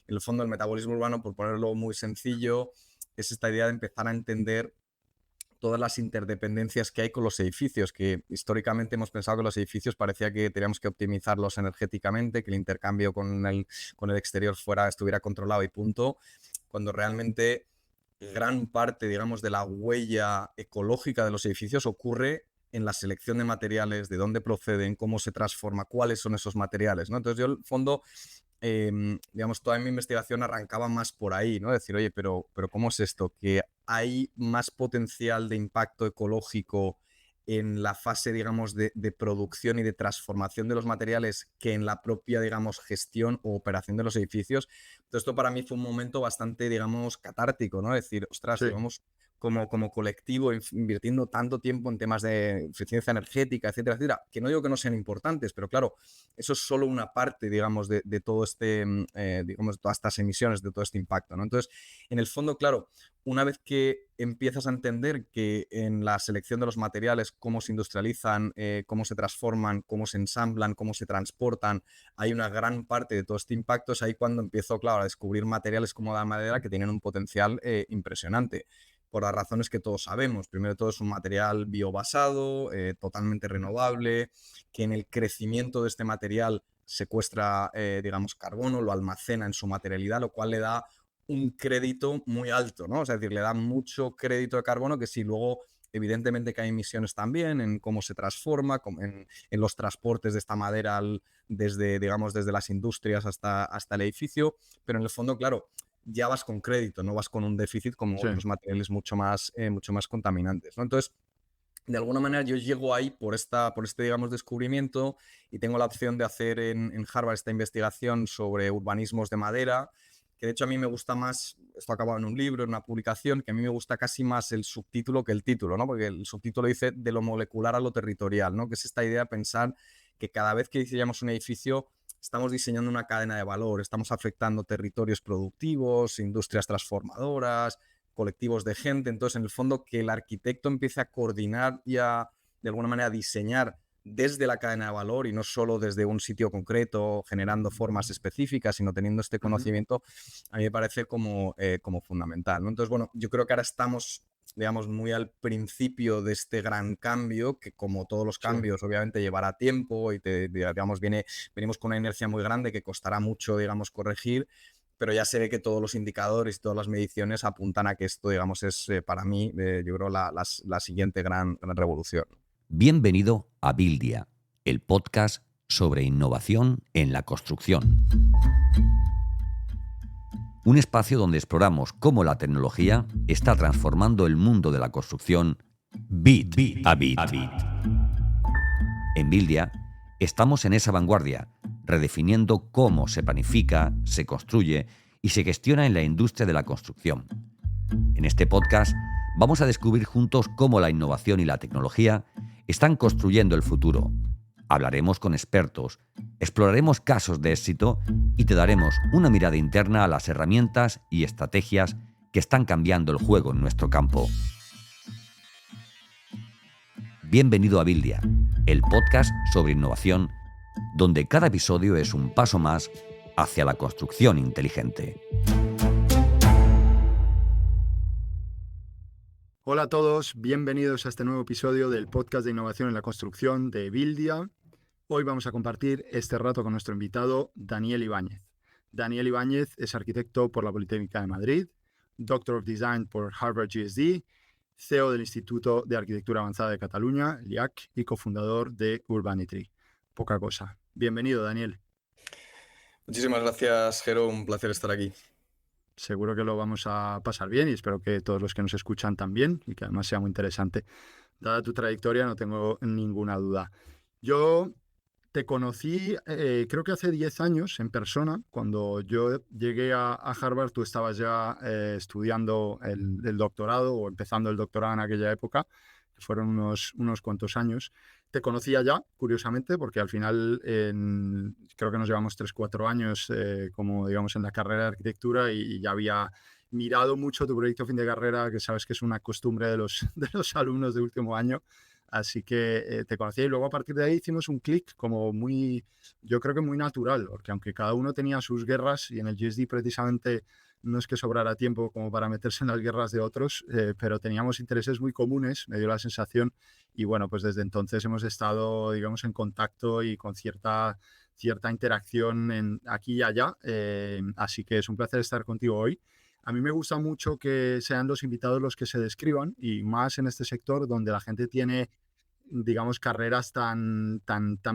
En el fondo, el metabolismo urbano, por ponerlo muy sencillo, es esta idea de empezar a entender todas las interdependencias que hay con los edificios, que históricamente hemos pensado que los edificios parecía que teníamos que optimizarlos energéticamente, que el intercambio con el exterior estuviera controlado y punto, cuando realmente gran parte, digamos, de la huella ecológica de los edificios ocurre en la selección de materiales, de dónde proceden, cómo se transforma, cuáles son esos materiales, ¿no? Entonces yo, en el fondo, digamos, toda mi investigación arrancaba más por ahí, ¿no? Decir, oye, pero ¿cómo es esto? Que hay más potencial de impacto ecológico en la fase, digamos, de producción y de transformación de los materiales que en la propia, digamos, gestión o operación de los edificios. Entonces, esto para mí fue un momento bastante, digamos, catártico, ¿no? Decir, ostras, Sí, llevamos como colectivo invirtiendo tanto tiempo en temas de eficiencia energética, etcétera, etcétera, que no digo que no sean importantes, pero claro, eso es solo una parte, digamos, de todo este, digamos, todas estas emisiones, de todo este impacto, ¿no? Entonces, en el fondo, claro, una vez que empiezas a entender que en la selección de los materiales, cómo se industrializan, cómo se transforman, cómo se ensamblan, cómo se transportan, hay una gran parte de todo este impacto, es ahí cuando empiezo, claro, a descubrir materiales como la madera que tienen un potencial impresionante por las razones que todos sabemos. Primero de todo es un material biobasado, totalmente renovable, que en el crecimiento de este material secuestra, digamos, carbono, lo almacena en su materialidad, lo cual le da un crédito muy alto, ¿no? O sea, es decir, le da mucho crédito de carbono que si luego, evidentemente que hay emisiones también en cómo se transforma, en los transportes de esta madera desde, digamos, desde las industrias hasta el edificio, pero en el fondo, claro, ya vas con crédito, no vas con un déficit como sí. otros materiales mucho más contaminantes, ¿no? Entonces, de alguna manera yo llego ahí por este, digamos, descubrimiento y tengo la opción de hacer en Harvard esta investigación sobre urbanismos de madera, que de hecho a mí me gusta más, esto ha acabado en un libro, en una publicación, que a mí me gusta casi más el subtítulo que el título, ¿no? Porque el subtítulo dice de lo molecular a lo territorial, ¿no? Que es esta idea de pensar que cada vez que diseñamos un edificio estamos diseñando una cadena de valor, estamos afectando territorios productivos, industrias transformadoras, colectivos de gente. Entonces, en el fondo, que el arquitecto empiece a coordinar y a, de alguna manera, diseñar desde la cadena de valor y no solo desde un sitio concreto, generando formas específicas, sino teniendo este Ujú. conocimiento, a mí me parece como fundamental, ¿no? Entonces, bueno, yo creo que ahora estamos, digamos, muy al principio de este gran cambio, que como todos los Sí. cambios, obviamente llevará tiempo y, digamos, venimos con una inercia muy grande que costará mucho, digamos, corregir, pero ya se ve que todos los indicadores y todas las mediciones apuntan a que esto, digamos, es para mí, yo creo, la siguiente gran revolución. Bienvenido a Buildia, el podcast sobre innovación en la construcción. Un espacio donde exploramos cómo la tecnología está transformando el mundo de la construcción bit a bit. En Buildia estamos en esa vanguardia, redefiniendo cómo se planifica, se construye y se gestiona en la industria de la construcción. En este podcast vamos a descubrir juntos cómo la innovación y la tecnología están construyendo el futuro. Hablaremos con expertos, exploraremos casos de éxito y te daremos una mirada interna a las herramientas y estrategias que están cambiando el juego en nuestro campo. Bienvenido a Buildia, el podcast sobre innovación, donde cada episodio es un paso más hacia la construcción inteligente. Hola a todos, bienvenidos a este nuevo episodio del podcast de innovación en la construcción de Buildia. Hoy vamos a compartir este rato con nuestro invitado Daniel Ibáñez. Daniel Ibáñez es arquitecto por la Politécnica de Madrid, Doctor of Design por Harvard GSD, CEO del Instituto de Arquitectura Avanzada de Cataluña, LIAC, y cofundador de Urbanity. Poca cosa. Bienvenido, Daniel. Muchísimas gracias, Jero, un placer estar aquí. Seguro que lo vamos a pasar bien y espero que todos los que nos escuchan también y que además sea muy interesante. Dada tu trayectoria, no tengo ninguna duda. Yo te conocí, creo que hace 10 años en persona. Cuando yo llegué a Harvard, tú estabas ya estudiando el doctorado o empezando el doctorado en aquella época, que fueron unos cuantos años. Te conocía ya, curiosamente, porque al final creo que nos llevamos 3 4 años como, digamos, en la carrera de arquitectura y ya había mirado mucho tu proyecto fin de carrera, que sabes que es una costumbre de los alumnos de último año. Así que te conocí y luego a partir de ahí hicimos un clic como muy, yo creo que muy natural, porque aunque cada uno tenía sus guerras y en el GSD precisamente no es que sobrara tiempo como para meterse en las guerras de otros, pero teníamos intereses muy comunes, me dio la sensación, y bueno, pues desde entonces hemos estado, digamos, en contacto y con cierta interacción aquí y allá, así que es un placer estar contigo hoy. A mí me gusta mucho que sean los invitados los que se describan y más en este sector donde la gente tiene, digamos, carreras tan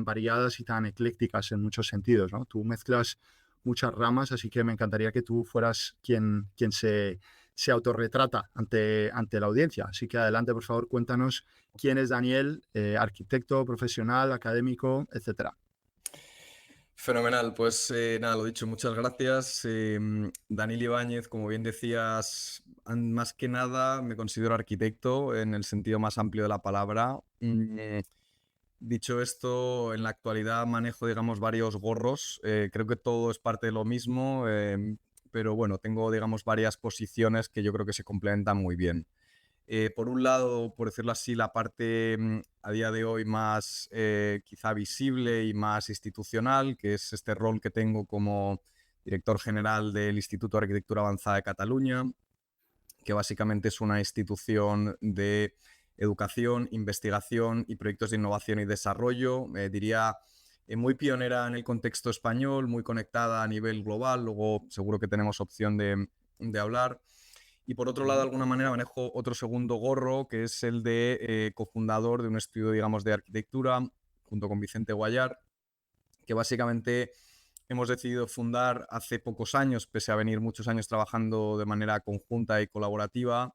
variadas y tan eclécticas en muchos sentidos, ¿no? Tú mezclas muchas ramas, así que me encantaría que tú fueras quien se autorretrata ante la audiencia. Así que adelante, por favor, cuéntanos quién es Daniel, arquitecto, profesional, académico, etcétera. Fenomenal, pues nada, lo dicho, muchas gracias. Daniel Ibáñez, como bien decías, más que nada me considero arquitecto en el sentido más amplio de la palabra. Dicho esto, en la actualidad manejo, digamos, varios gorros. Creo que todo es parte de lo mismo, pero bueno, tengo, digamos, varias posiciones que yo creo que se complementan muy bien. Por un lado, por decirlo así, la parte a día de hoy más quizá visible y más institucional, que es este rol que tengo como director general del Instituto de Arquitectura Avanzada de Cataluña, que básicamente es una institución de educación, investigación y proyectos de innovación y desarrollo. Diría muy pionera en el contexto español, muy conectada a nivel global, luego seguro que tenemos opción de hablar. Y por otro lado, de alguna manera, manejo otro segundo gorro, que es el de cofundador de un estudio, digamos, de arquitectura, junto con Vicente Guallar, que básicamente hemos decidido fundar hace pocos años, pese a venir muchos años trabajando de manera conjunta y colaborativa,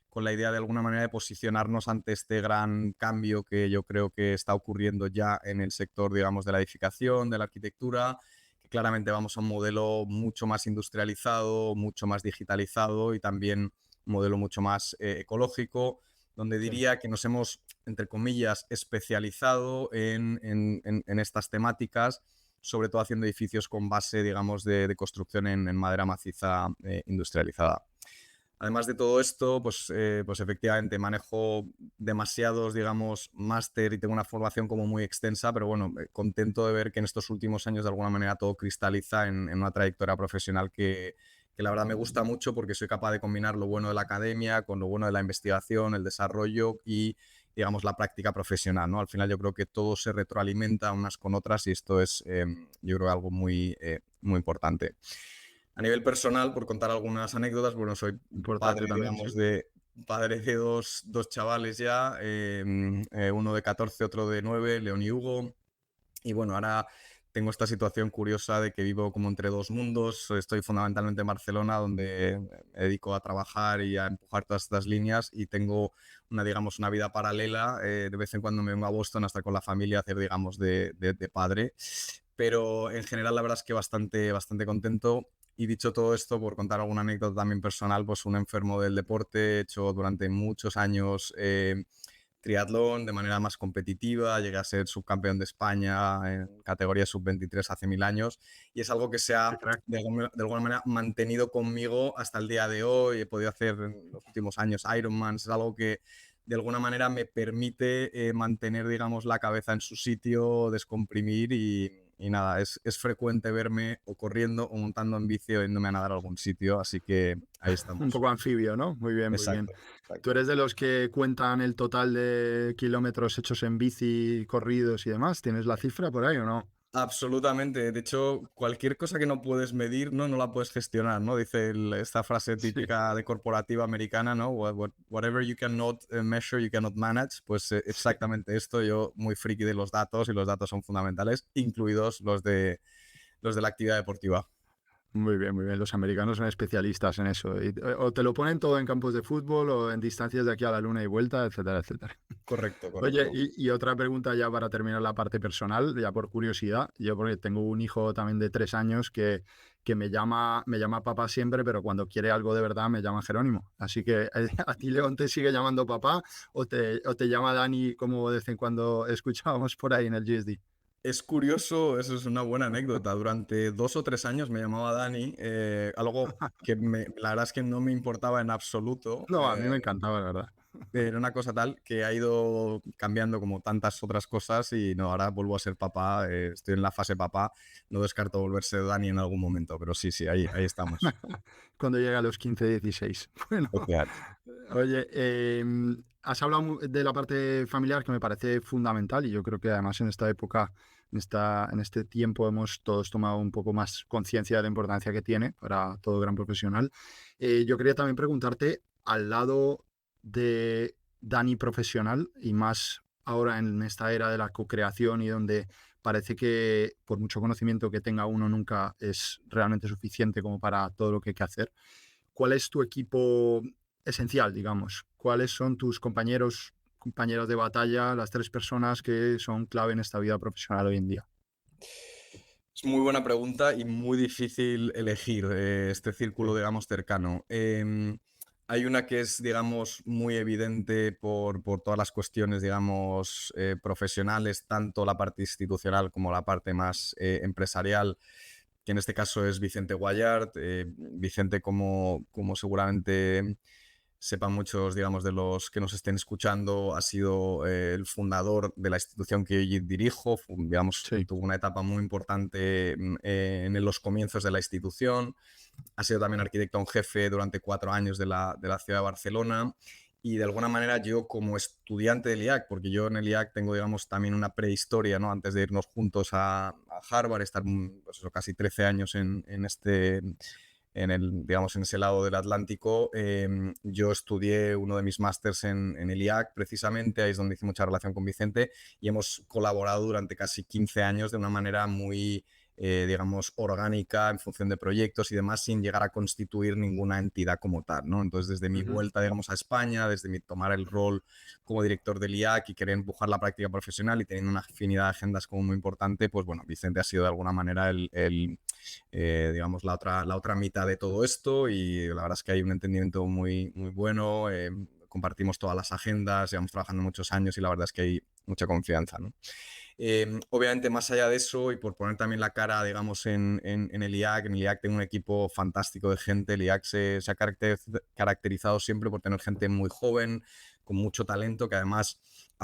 con la idea de alguna manera de posicionarnos ante este gran cambio que yo creo que está ocurriendo ya en el sector, digamos, de la edificación, de la arquitectura, que claramente vamos a un modelo mucho más industrializado, mucho más digitalizado y también un modelo mucho más ecológico, donde diría que nos hemos, entre comillas, especializado en estas temáticas, sobre todo haciendo edificios con base, digamos, de construcción en madera maciza industrializada. Además de todo esto, pues efectivamente manejo demasiados, digamos, máster y tengo una formación como muy extensa, pero bueno, contento de ver que en estos últimos años de alguna manera todo cristaliza en una trayectoria profesional que la verdad me gusta mucho porque soy capaz de combinar lo bueno de la academia con lo bueno de la investigación, el desarrollo y, digamos, la práctica profesional, ¿no? Al final yo creo que todo se retroalimenta unas con otras y esto es, yo creo, algo muy importante. A nivel personal, por contar algunas anécdotas, bueno, soy Importante padre, también, sí. digamos, padre de dos chavales ya, uno de 14, otro de 9, León y Hugo. Y bueno, ahora tengo esta situación curiosa de que vivo como entre dos mundos. Estoy fundamentalmente en Barcelona, donde me dedico a trabajar y a empujar todas estas líneas y tengo digamos, una vida paralela. De vez en cuando me vengo a Boston hasta con la familia a hacer, digamos, de padre. Pero en general la verdad es que bastante contento. Y dicho todo esto, por contar alguna anécdota también personal, pues un enfermo del deporte, he hecho durante muchos años triatlón de manera más competitiva, llegué a ser subcampeón de España en categoría sub-23 hace 1000 años y es algo que se ha de alguna manera mantenido conmigo hasta el día de hoy. He podido hacer en los últimos años Ironman, es algo que de alguna manera me permite mantener, digamos, la cabeza en su sitio, descomprimir y nada, es frecuente verme o corriendo o montando en bici o yéndome a nadar a algún sitio, así que ahí Un estamos. poco anfibio, ¿no? Muy bien, muy bien. Exacto, ¿Tú exacto. eres de los que cuentan el total de kilómetros hechos en bici, corridos y demás? ¿Tienes la cifra por ahí o no? Absolutamente. De hecho, cualquier cosa que no puedes medir, no la puedes gestionar, ¿no? Dice esta frase Sí. típica de corporativa americana, ¿no? Whatever you cannot measure, you cannot manage. Pues Sí. exactamente esto. Yo muy friki de los datos y los datos son fundamentales, incluidos los de la actividad deportiva. Muy bien, muy bien. Los americanos son especialistas en eso. O te lo ponen todo en campos de fútbol o en distancias de aquí a la luna y vuelta, etcétera, etcétera. Correcto, Oye, correcto. y otra pregunta ya para terminar la parte personal, ya por curiosidad. Yo porque tengo un hijo también de 3 años que me llama papá siempre, pero cuando quiere algo de verdad me llama Jerónimo. Así que a ti, León, ¿te sigue llamando papá o te llama Dani como de vez en cuando escuchábamos por ahí en el GSD? Es curioso, eso es una buena anécdota. Durante 2 o 3 años me llamaba Dani, algo que la verdad es que no me importaba en absoluto. No, a mí me encantaba, la verdad. Era una cosa tal que ha ido cambiando como tantas otras cosas y no, ahora vuelvo a ser papá, estoy en la fase papá, no descarto volverse Dani en algún momento, pero sí, sí, ahí estamos. Cuando llega a los 15, 16. Bueno, Efectivamente. oye, has hablado de la parte familiar que me parece fundamental y yo creo que además en esta época, en este tiempo hemos todos tomado un poco más conciencia de la importancia que tiene para todo gran profesional. Yo quería también preguntarte, al lado de Dani profesional y más ahora en esta era de la co-creación y donde parece que por mucho conocimiento que tenga uno nunca es realmente suficiente como para todo lo que hay que hacer. ¿Cuál es tu equipo esencial, digamos? ¿Cuáles son tus compañeros de batalla, las 3 personas que son clave en esta vida profesional hoy en día? Es muy buena pregunta y muy difícil elegir este círculo, digamos, cercano. Hay una que es, digamos, muy evidente por todas las cuestiones, digamos, profesionales, tanto la parte institucional como la parte más empresarial, que en este caso es Vicente Guallart. Vicente, como seguramente sepan muchos, digamos, de los que nos estén escuchando, ha sido el fundador de la institución que hoy dirijo. Digamos, Sí. tuvo una etapa muy importante en los comienzos de la institución. Ha sido también arquitecto en jefe durante 4 años de la ciudad de Barcelona. Y de alguna manera yo como estudiante del IAC, porque yo en el IAC tengo, digamos, también una prehistoria, ¿no? Antes de irnos juntos a Harvard, estar pues eso, casi 13 años digamos, en ese lado del Atlántico. Yo estudié uno de mis másters en el IAC, precisamente, ahí es donde hice mucha relación con Vicente, y hemos colaborado durante casi 15 años de una manera muy, digamos, orgánica en función de proyectos y demás, sin llegar a constituir ninguna entidad como tal, ¿no? Entonces, desde mi Ujú. vuelta, digamos, a España, desde mi tomar el rol como director del IAC y querer empujar la práctica profesional y teniendo una afinidad de agendas como muy importante, pues bueno, Vicente ha sido de alguna manera digamos, la otra mitad de todo esto, y la verdad es que hay un entendimiento muy, muy bueno. Compartimos todas las agendas, llevamos trabajando muchos años y la verdad es que hay mucha confianza, ¿no? Obviamente, más allá de eso, y por poner también la cara, digamos, en el IAC, tengo un equipo fantástico de gente. El IAC se ha caracterizado siempre por tener gente muy joven, con mucho talento, que además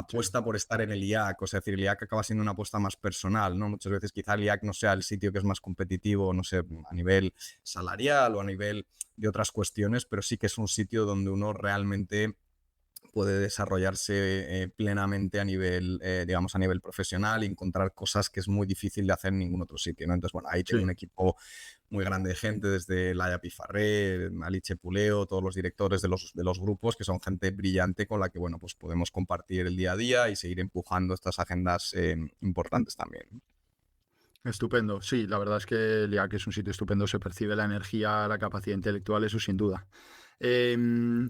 Sí. apuesta por estar en el IAC. O sea, es decir, el IAC acaba siendo una apuesta más personal, ¿no? Muchas veces quizá el IAC no sea el sitio que es más competitivo, no sé, a nivel salarial o a nivel de otras cuestiones, pero sí que es un sitio donde uno realmente puede desarrollarse plenamente a nivel, digamos, a nivel profesional y encontrar cosas que es muy difícil de hacer en ningún otro sitio, ¿no? Entonces, bueno, ahí tengo un Sí. equipo muy grande de gente, desde Laia Pifarré, Aliche Puleo, todos los directores de los grupos, que son gente brillante con la que, bueno, pues podemos compartir el día a día y seguir empujando estas agendas importantes también. Estupendo. Sí, la verdad es que el IAC es un sitio estupendo, se percibe la energía, la capacidad intelectual, eso sin duda. Em,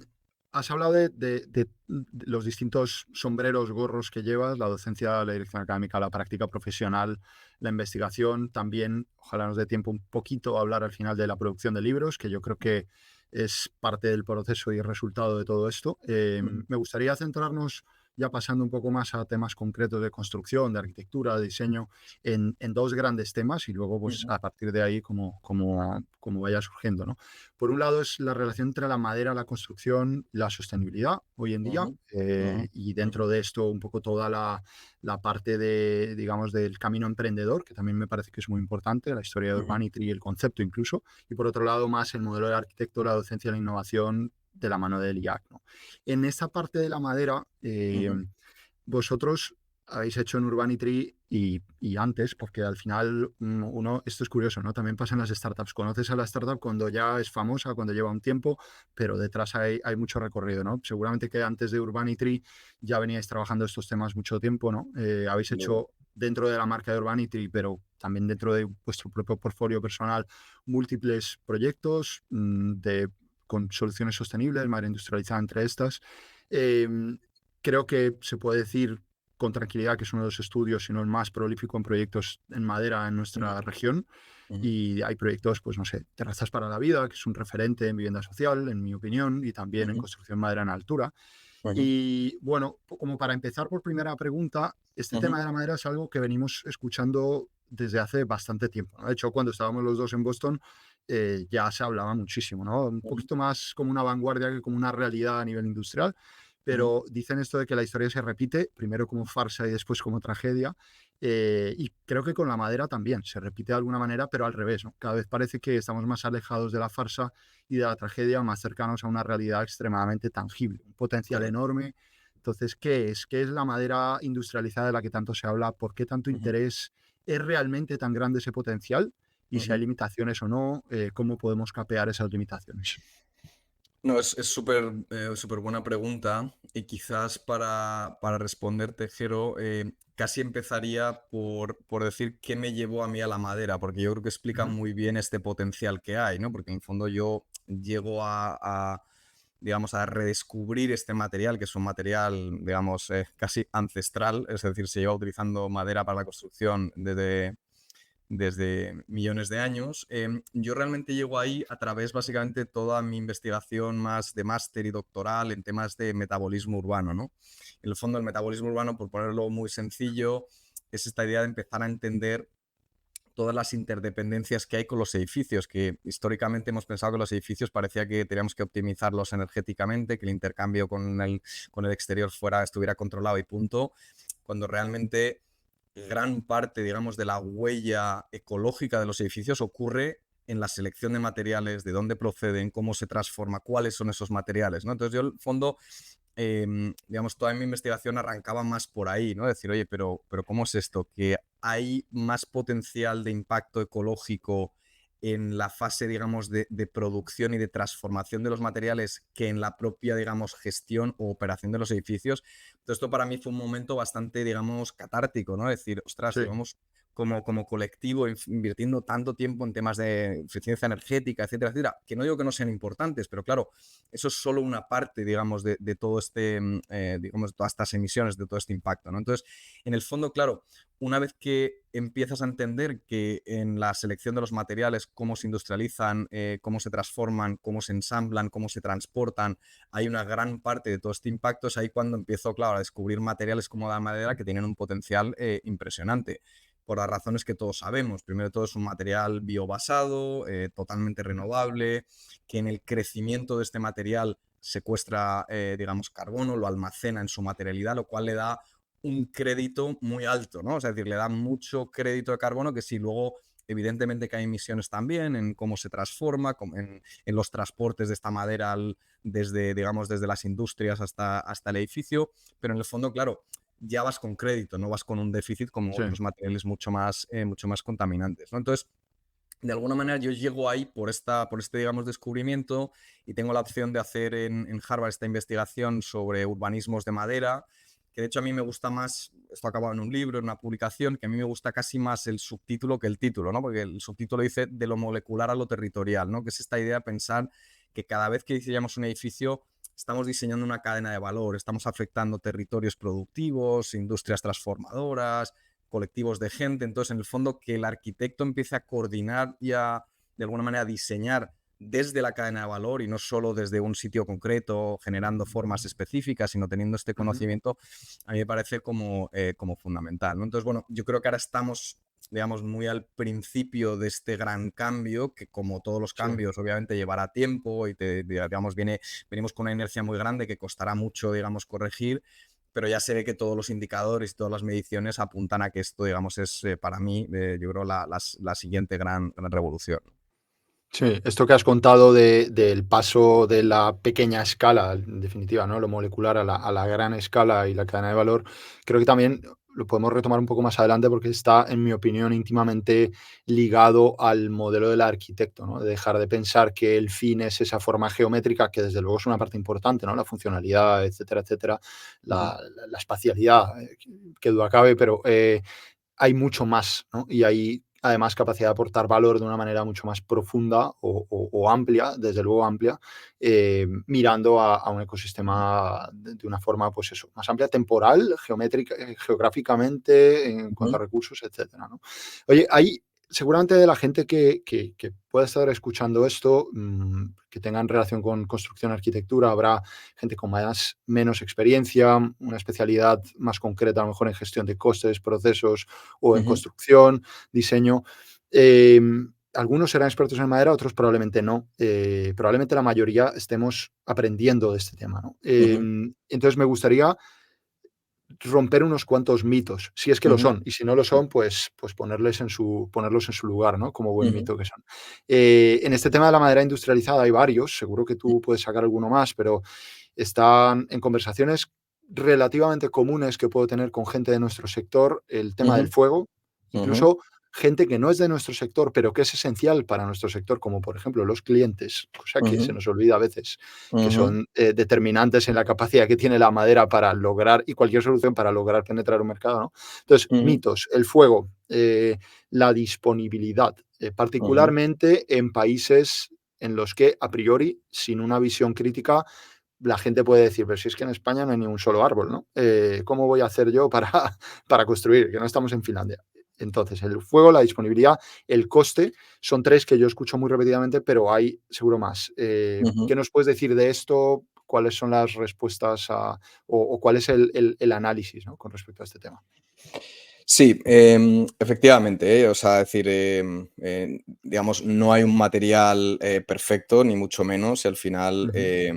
Has hablado de los distintos sombreros, gorros que llevas, la docencia, la dirección académica, la práctica profesional, la investigación. También, ojalá nos dé tiempo un poquito a hablar al final de la producción de libros, que yo creo que es parte del proceso y resultado de todo esto. Ujú, Me gustaría centrarnos, ya pasando un poco más a temas concretos de construcción, de arquitectura, de diseño, en 2 grandes temas y luego, pues, ujú, a partir de ahí, como vaya surgiendo, ¿no? Por un lado es la relación entre la madera, la construcción y la sostenibilidad hoy en día, ujú, ujú, y ujú, dentro de esto un poco toda la parte de, digamos, del camino emprendedor, que también me parece que es muy importante, la historia de ujú, Urbanity y el concepto incluso, y por otro lado más el modelo del arquitecto, la docencia y la innovación de la mano del IAC, ¿no? En esta parte de la madera, ujú, vosotros habéis hecho en Urbanity y antes, porque al final uno, esto es curioso, ¿no? También pasa en las startups. Conoces a la startup cuando ya es famosa, cuando lleva un tiempo, pero detrás hay mucho recorrido, ¿no? Seguramente que antes de Urbanity ya veníais trabajando estos temas mucho tiempo, ¿no? Habéis sin duda. hecho dentro de la marca de Urbanity, pero también dentro de vuestro propio portfolio personal, múltiples proyectos con soluciones sostenibles, madera industrializada entre estas. Em, Creo que se puede decir con tranquilidad que es uno de los estudios, si no el más prolífico en proyectos en madera en Ujú, nuestra región. ujú, Y hay proyectos, pues no sé, Terrazas para la Vida, que es un referente en vivienda social, en mi opinión, y también en ujú, construcción de madera en altura. ujú, Y bueno, como para empezar por primera pregunta, este ujú, tema de la madera es algo que venimos escuchando desde hace bastante tiempo, ¿no? De hecho, cuando estábamos los dos en Boston, ya se hablaba muchísimo, ¿no? Un ujú, poquito más como una vanguardia que como una realidad a nivel industrial. pero dicen esto de que la historia se repite, primero como farsa y después como tragedia, y creo que con la madera también se repite de alguna manera, pero al revés, ¿no? Cada vez parece que estamos más alejados de la farsa y de la tragedia, más cercanos a una realidad extremadamente tangible, un potencial Correcto. enorme. Entonces, ¿qué es? ¿Qué es la madera industrializada de la que tanto se habla? ¿Por qué tanto Ujú, interés? ¿Es realmente tan grande ese potencial? Y si hay ujú. limitaciones o no, ¿cómo podemos capear esas limitaciones? No, es súper buena pregunta y quizás para responderte, Jero, casi empezaría por decir qué me llevó a mí a la madera, porque yo creo que explica Ujú. muy bien este potencial que hay, ¿no? Porque en el fondo yo llego digamos, a redescubrir este material, que es un material, digamos, casi ancestral, es decir, se lleva utilizando madera para la construcción desde millones de años. Yo realmente llego ahí a través básicamente toda mi investigación más de máster y doctoral en temas de metabolismo urbano, ¿no? En el fondo, el metabolismo urbano, por ponerlo muy sencillo, es esta idea de empezar a entender todas las interdependencias que hay con los edificios, que históricamente hemos pensado que los edificios parecía que teníamos que optimizarlos energéticamente, que el intercambio con el exterior estuviera controlado y punto, cuando realmente gran parte, digamos, de la huella ecológica de los edificios ocurre en la selección de materiales, de dónde proceden, cómo se transforma, cuáles son esos materiales, ¿no? Entonces yo, en el fondo, digamos, toda mi investigación arrancaba más por ahí, ¿no? Decir, oye, pero ¿cómo es esto? Que hay más potencial de impacto ecológico en la fase, digamos, de producción y de transformación de los materiales que en la propia, digamos, gestión o operación de los edificios. Entonces, esto para mí fue un momento bastante, digamos, catártico, ¿no? Decir, ostras, Sí, llevamos como colectivo invirtiendo tanto tiempo en temas de eficiencia energética, etcétera, etcétera, que no digo que no sean importantes, pero claro, eso es solo una parte, digamos, de todo este, digamos, todas estas emisiones, de todo este impacto, ¿no? Entonces, en el fondo, claro, una vez que empiezas a entender que en la selección de los materiales, cómo se industrializan, cómo se transforman, cómo se ensamblan, cómo se transportan, hay una gran parte de todo este impacto, es ahí cuando empiezo, claro, a descubrir materiales como la madera que tienen un potencial impresionante por las razones que todos sabemos. Primero de todo es un material biobasado, totalmente renovable, que en el crecimiento de este material secuestra, digamos, carbono, lo almacena en su materialidad, lo cual le da un crédito muy alto, ¿no? Es decir, le da mucho crédito de carbono que si luego, evidentemente que hay emisiones también en cómo se transforma, en los transportes de esta madera desde, digamos, desde las industrias hasta el edificio, pero en el fondo, claro, ya vas con crédito, no vas con un déficit como sí. otros materiales mucho más contaminantes, ¿no? Entonces, de alguna manera yo llego ahí por este, digamos, descubrimiento y tengo la opción de hacer en Harvard esta investigación sobre urbanismos de madera, que de hecho a mí me gusta más, esto ha acabado en un libro, en una publicación, que a mí me gusta casi más el subtítulo que el título, ¿no? Porque el subtítulo dice de lo molecular a lo territorial, ¿no? Que es esta idea de pensar que cada vez que diseñamos un edificio estamos diseñando una cadena de valor, estamos afectando territorios productivos, industrias transformadoras, colectivos de gente. Entonces, en el fondo, que el arquitecto empiece a coordinar y a, de alguna manera, diseñar desde la cadena de valor y no solo desde un sitio concreto, generando formas específicas, sino teniendo este Ujú. conocimiento, a mí me parece como fundamental, ¿no? Entonces, bueno, yo creo que ahora estamos, digamos, muy al principio de este gran cambio, que como todos los Sí. cambios, obviamente llevará tiempo y, digamos, venimos con una inercia muy grande que costará mucho, digamos, corregir, pero ya se ve que todos los indicadores y todas las mediciones apuntan a que esto, digamos, es para mí, yo creo, la siguiente gran revolución. Sí, esto que has contado del paso de la pequeña escala, en definitiva, ¿no? Lo molecular a la gran escala y la cadena de valor, creo que también lo podemos retomar un poco más adelante porque está, en mi opinión, íntimamente ligado al modelo del arquitecto, ¿no? De dejar de pensar que el fin es esa forma geométrica, que desde luego es una parte importante, ¿no? La funcionalidad, etcétera, etcétera, Ujú, la espacialidad, que duda cabe, pero hay mucho más, ¿no? Y hay además capacidad de aportar valor de una manera mucho más profunda o amplia, desde luego amplia, mirando a un ecosistema de una forma, pues eso, más amplia, temporal, geométrica, geográficamente, en cuanto a ujú, recursos, etcétera, ¿no? Oye, hay seguramente de la gente que pueda estar escuchando esto, que tengan relación con construcción, arquitectura, habrá gente con más, menos experiencia, una especialidad más concreta, a lo mejor en gestión de costes, procesos o en ujú. construcción, diseño. Eh, algunos serán expertos en madera, otros probablemente no. Probablemente la mayoría estemos aprendiendo de este tema, ¿no? Ujú, Entonces me gustaría romper unos cuantos mitos, si es que lo ujú, son, y si no lo son, pues ponerlos en su lugar, ¿no? Como buen ujú, mito que son. En este tema de la madera industrializada hay varios, seguro que tú puedes sacar alguno más, pero están en conversaciones relativamente comunes que puedo tener con gente de nuestro sector, el tema del ujú, fuego, ujú, incluso gente que no es de nuestro sector, pero que es esencial para nuestro sector, como por ejemplo los clientes, cosa que se ujú, nos olvida a veces, que ujú, son determinantes en la capacidad que tiene la madera para lograr, y cualquier solución para lograr penetrar un mercado, ¿no? Entonces, ujú, mitos, el fuego, la disponibilidad, ujú, particularmente en países en los que a priori, sin una visión crítica, la gente puede decir, pero si es que en España no hay ni un solo árbol, ¿no? ¿Cómo voy a hacer yo para, para construir? Que no estamos en Finlandia. Entonces, el fuego, la disponibilidad, el coste, son tres que yo escucho muy repetidamente, pero hay seguro más. ujú. ¿Qué nos puedes decir de esto? ¿Cuáles son las respuestas o cuál es el análisis, ¿no? Con respecto a este tema? Sí, efectivamente, o sea, decir, digamos, no hay un material perfecto, ni mucho menos, y al final, Ujú.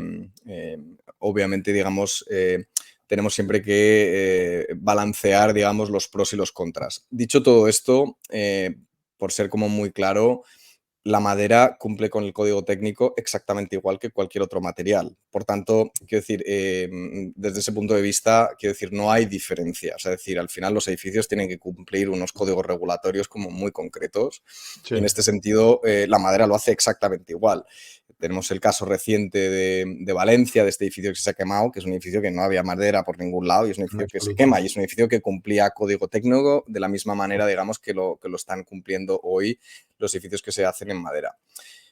obviamente, digamos, tenemos siempre que balancear, digamos, los pros y los contras. Dicho todo esto, por ser como muy claro, la madera cumple con el código técnico exactamente igual que cualquier otro material. Por tanto, quiero decir, desde ese punto de vista, quiero decir, no hay diferencia. O sea, es decir, al final los edificios tienen que cumplir unos códigos regulatorios como muy concretos y en Sí, este sentido la madera lo hace exactamente igual. Tenemos el caso reciente de Valencia, de este edificio que se ha quemado, que es un edificio que no había madera por ningún lado y es un en edificio que se absoluto. quema y es un edificio que cumplía código técnico de la misma manera, digamos, que lo están cumpliendo hoy los edificios que se hacen en madera.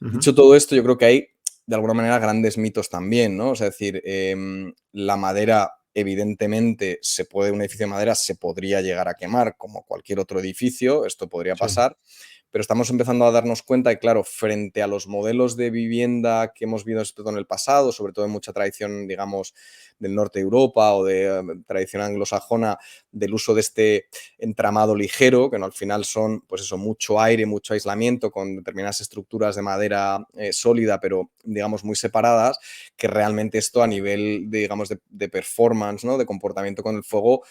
Ujú. Dicho todo esto, yo creo que hay, de alguna manera, grandes mitos también, ¿no? O sea, es decir, la madera, evidentemente, un edificio de madera se podría llegar a quemar como cualquier otro edificio, esto podría Sí, pasar, pero estamos empezando a darnos cuenta que, claro, frente a los modelos de vivienda que hemos visto en el pasado, sobre todo en mucha tradición, digamos, del norte de Europa o de tradición anglosajona, del uso de este entramado ligero, que no, al final son, pues eso, mucho aire, mucho aislamiento con determinadas estructuras de madera sólida, pero digamos muy separadas, que realmente esto a nivel de, digamos, de performance, ¿no? De comportamiento con el fuego,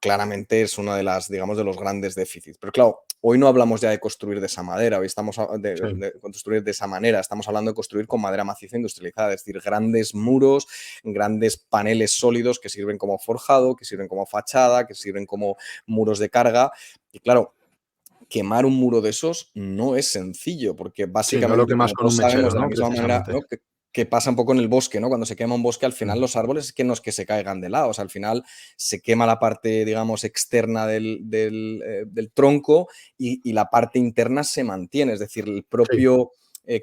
claramente es una de las, digamos, de los grandes déficits. Pero claro, hoy no hablamos ya de construir de esa madera, hoy estamos sí. de construir de esa manera, estamos hablando de construir con madera maciza industrializada, es decir, grandes muros, grandes paneles sólidos que sirven como forjado, que sirven como fachada, que sirven como muros de carga. Y claro, quemar un muro de esos no es sencillo, porque Sí, no lo básicamente, quemas como con todos un sabemos, mechero, de la ¿no? misma manera, Precisamente. ¿no? Que pasa un poco en el bosque, ¿no? Cuando se quema un bosque, al final Mm, los árboles es que no es que se caigan de lado, o sea, al final se quema la parte, digamos, externa del tronco y la parte interna se mantiene, es decir, el sí. propio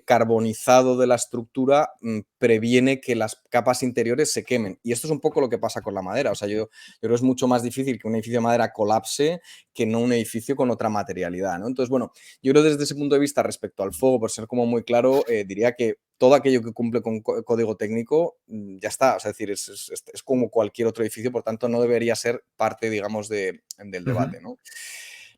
carbonizado de la estructura previene que las capas interiores se quemen. Y esto es un poco lo que pasa con la madera, o sea, yo creo que es mucho más difícil que un edificio de madera colapse que no un edificio con otra materialidad, ¿no? Entonces, bueno, yo creo desde ese punto de vista respecto al fuego, por ser como muy claro, diría que todo aquello que cumple con código técnico ya está, o sea, es decir, es como cualquier otro edificio, por tanto no debería ser parte, digamos, del Ujú. debate, ¿no?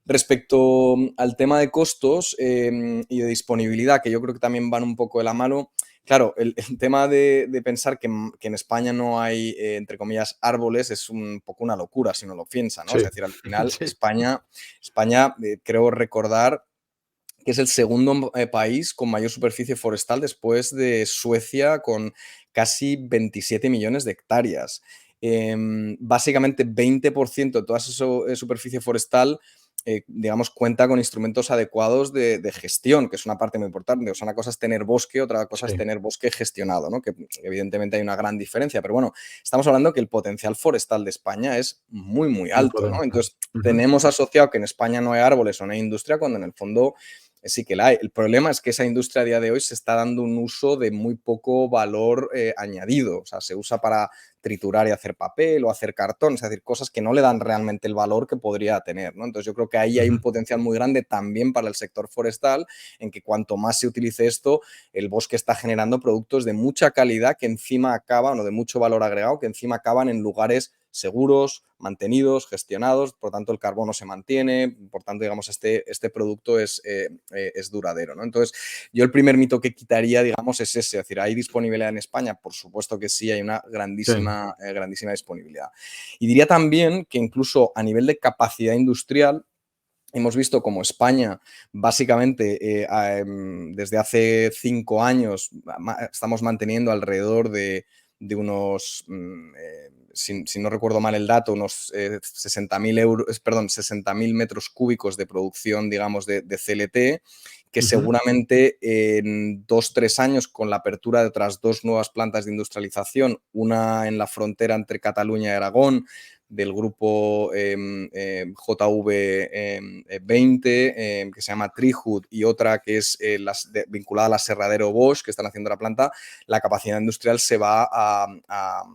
Respecto al tema de costos y de disponibilidad, que yo creo que también van un poco de la mano, claro, el tema de pensar que en España no hay, entre comillas, árboles es un poco una locura si uno lo piensa, ¿no? O Sí, sea, es decir, al final sí. España creo recordar que es el segundo país con mayor superficie forestal después de Suecia con casi 27 millones de hectáreas. Básicamente 20% de toda esa superficie forestal digamos, cuenta con instrumentos adecuados de gestión, que es una parte muy importante. O sea, una cosa es tener bosque, otra cosa es Sí, tener bosque gestionado, ¿no? Que evidentemente hay una gran diferencia, pero bueno, estamos hablando que el potencial forestal de España es muy, muy muy alto, ¿no? potente. Entonces, Ujú. tenemos asociado que en España no hay árboles o no hay industria, cuando en el fondo sí que la hay. El problema es que esa industria a día de hoy se está dando un uso de muy poco valor añadido. O sea, se usa para triturar y hacer papel o hacer cartón, es decir, cosas que no le dan realmente el valor que podría tener, ¿no? Entonces yo creo que ahí hay un potencial muy grande también para el sector forestal, en que cuanto más se utilice esto, el bosque está generando productos de mucha calidad que encima acaban, o de mucho valor agregado, que encima acaban en lugares seguros, mantenidos, gestionados, por tanto el carbono se mantiene, por tanto, digamos, este producto es duradero, ¿no? Entonces, yo el primer mito que quitaría, digamos, es ese, es decir, ¿hay disponibilidad en España? Por supuesto que sí, hay una Sí. grandísima disponibilidad. Y diría también que incluso a nivel de capacidad industrial, hemos visto como España, básicamente, desde hace 5 años, estamos manteniendo alrededor de unos, si no recuerdo mal el dato, unos 60.000 metros cúbicos de producción, digamos, de CLT, que seguramente en 2-3 años, con la apertura de otras 2 nuevas plantas de industrialización, una en la frontera entre Cataluña y Aragón, del grupo JV20, que se llama Trihood, y otra que es vinculada al aserradero Bosch, que están haciendo la planta, la capacidad industrial se va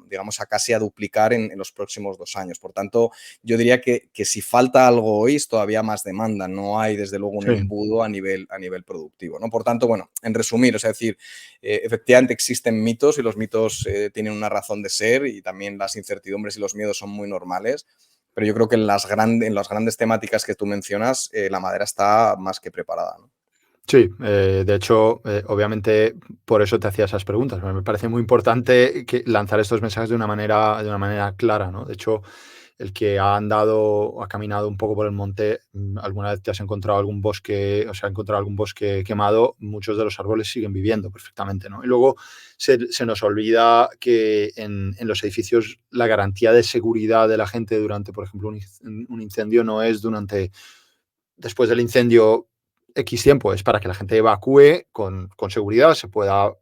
digamos, a casi a duplicar en los próximos 2 años. Por tanto, yo diría que si falta algo hoy, es todavía más demanda. No hay, desde luego, un Sí. embudo a nivel productivo, ¿no? Por tanto, bueno, en resumir, o sea, decir, efectivamente existen mitos y los mitos tienen una razón de ser, y también las incertidumbres y los miedos son muy normales, pero yo creo que en las grandes temáticas que tú mencionas, la madera está más que preparada, ¿no? Sí, de hecho, obviamente por eso te hacía esas preguntas. Me parece muy importante lanzar estos mensajes de una manera clara, ¿no? De hecho, el que ha andado o ha caminado un poco por el monte, alguna vez te has encontrado algún bosque, o sea, encontrado algún bosque quemado, muchos de los árboles siguen viviendo perfectamente, ¿no? Y luego se nos olvida que en los edificios la garantía de seguridad de la gente durante, por ejemplo, un incendio no es después del incendio X tiempo, es para que la gente evacúe con seguridad, se pueda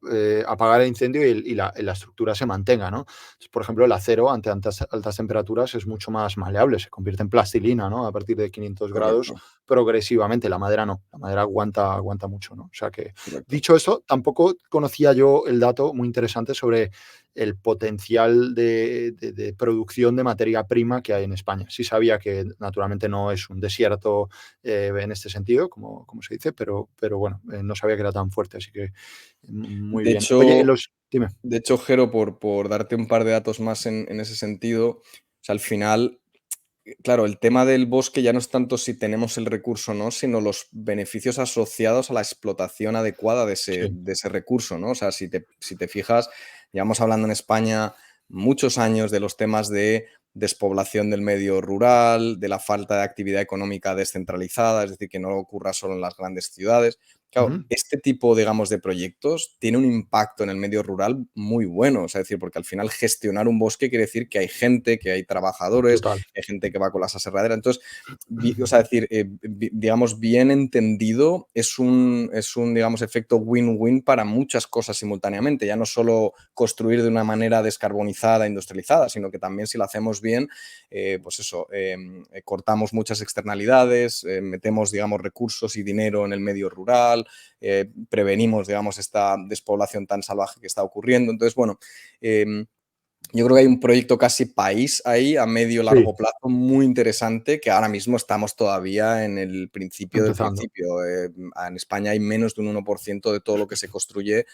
apagar el incendio y la estructura se mantenga, ¿no? Por ejemplo, el acero ante altas temperaturas es mucho más maleable, se convierte en plastilina, ¿no? A partir de 500 grados Correcto, progresivamente. La madera no, la madera aguanta mucho, ¿no? O sea que, correcto. dicho eso, tampoco conocía yo el dato muy interesante sobre el potencial de producción de materia prima que hay en España. Sí sabía que naturalmente no es un desierto en este sentido, como se dice, pero bueno, no sabía que era tan fuerte, así que muy De bien. Oye, hecho, dime. Jero, por darte un par de datos más en ese sentido, o sea, al final, claro, el tema del bosque ya no es tanto si tenemos el recurso o no, sino los beneficios asociados a la explotación adecuada Sí. de ese recurso, ¿no? O sea, si te fijas, llevamos hablando en España muchos años de los temas de despoblación del medio rural, de la falta de actividad económica descentralizada, es decir, que no ocurra solo en las grandes ciudades. Claro, Ujú. este tipo, digamos, de proyectos tiene un impacto en el medio rural muy bueno, o sea, es decir, porque al final gestionar un bosque quiere decir que hay gente, que hay trabajadores, Total. hay gente que va con las aserraderas. Entonces, o sea, decir, digamos, bien entendido, es un, digamos, efecto win-win para muchas cosas simultáneamente. Ya no solo construir de una manera descarbonizada, industrializada, sino que también, si lo hacemos bien, pues eso, cortamos muchas externalidades, metemos, digamos, recursos y dinero en el medio rural, prevenimos, digamos, esta despoblación tan salvaje que está ocurriendo. Entonces, bueno, yo creo que hay un proyecto casi país ahí a medio Sí, largo plazo muy interesante, que ahora mismo estamos todavía en el principio del empezando. principio. En España hay menos de un 1% de todo lo que se construye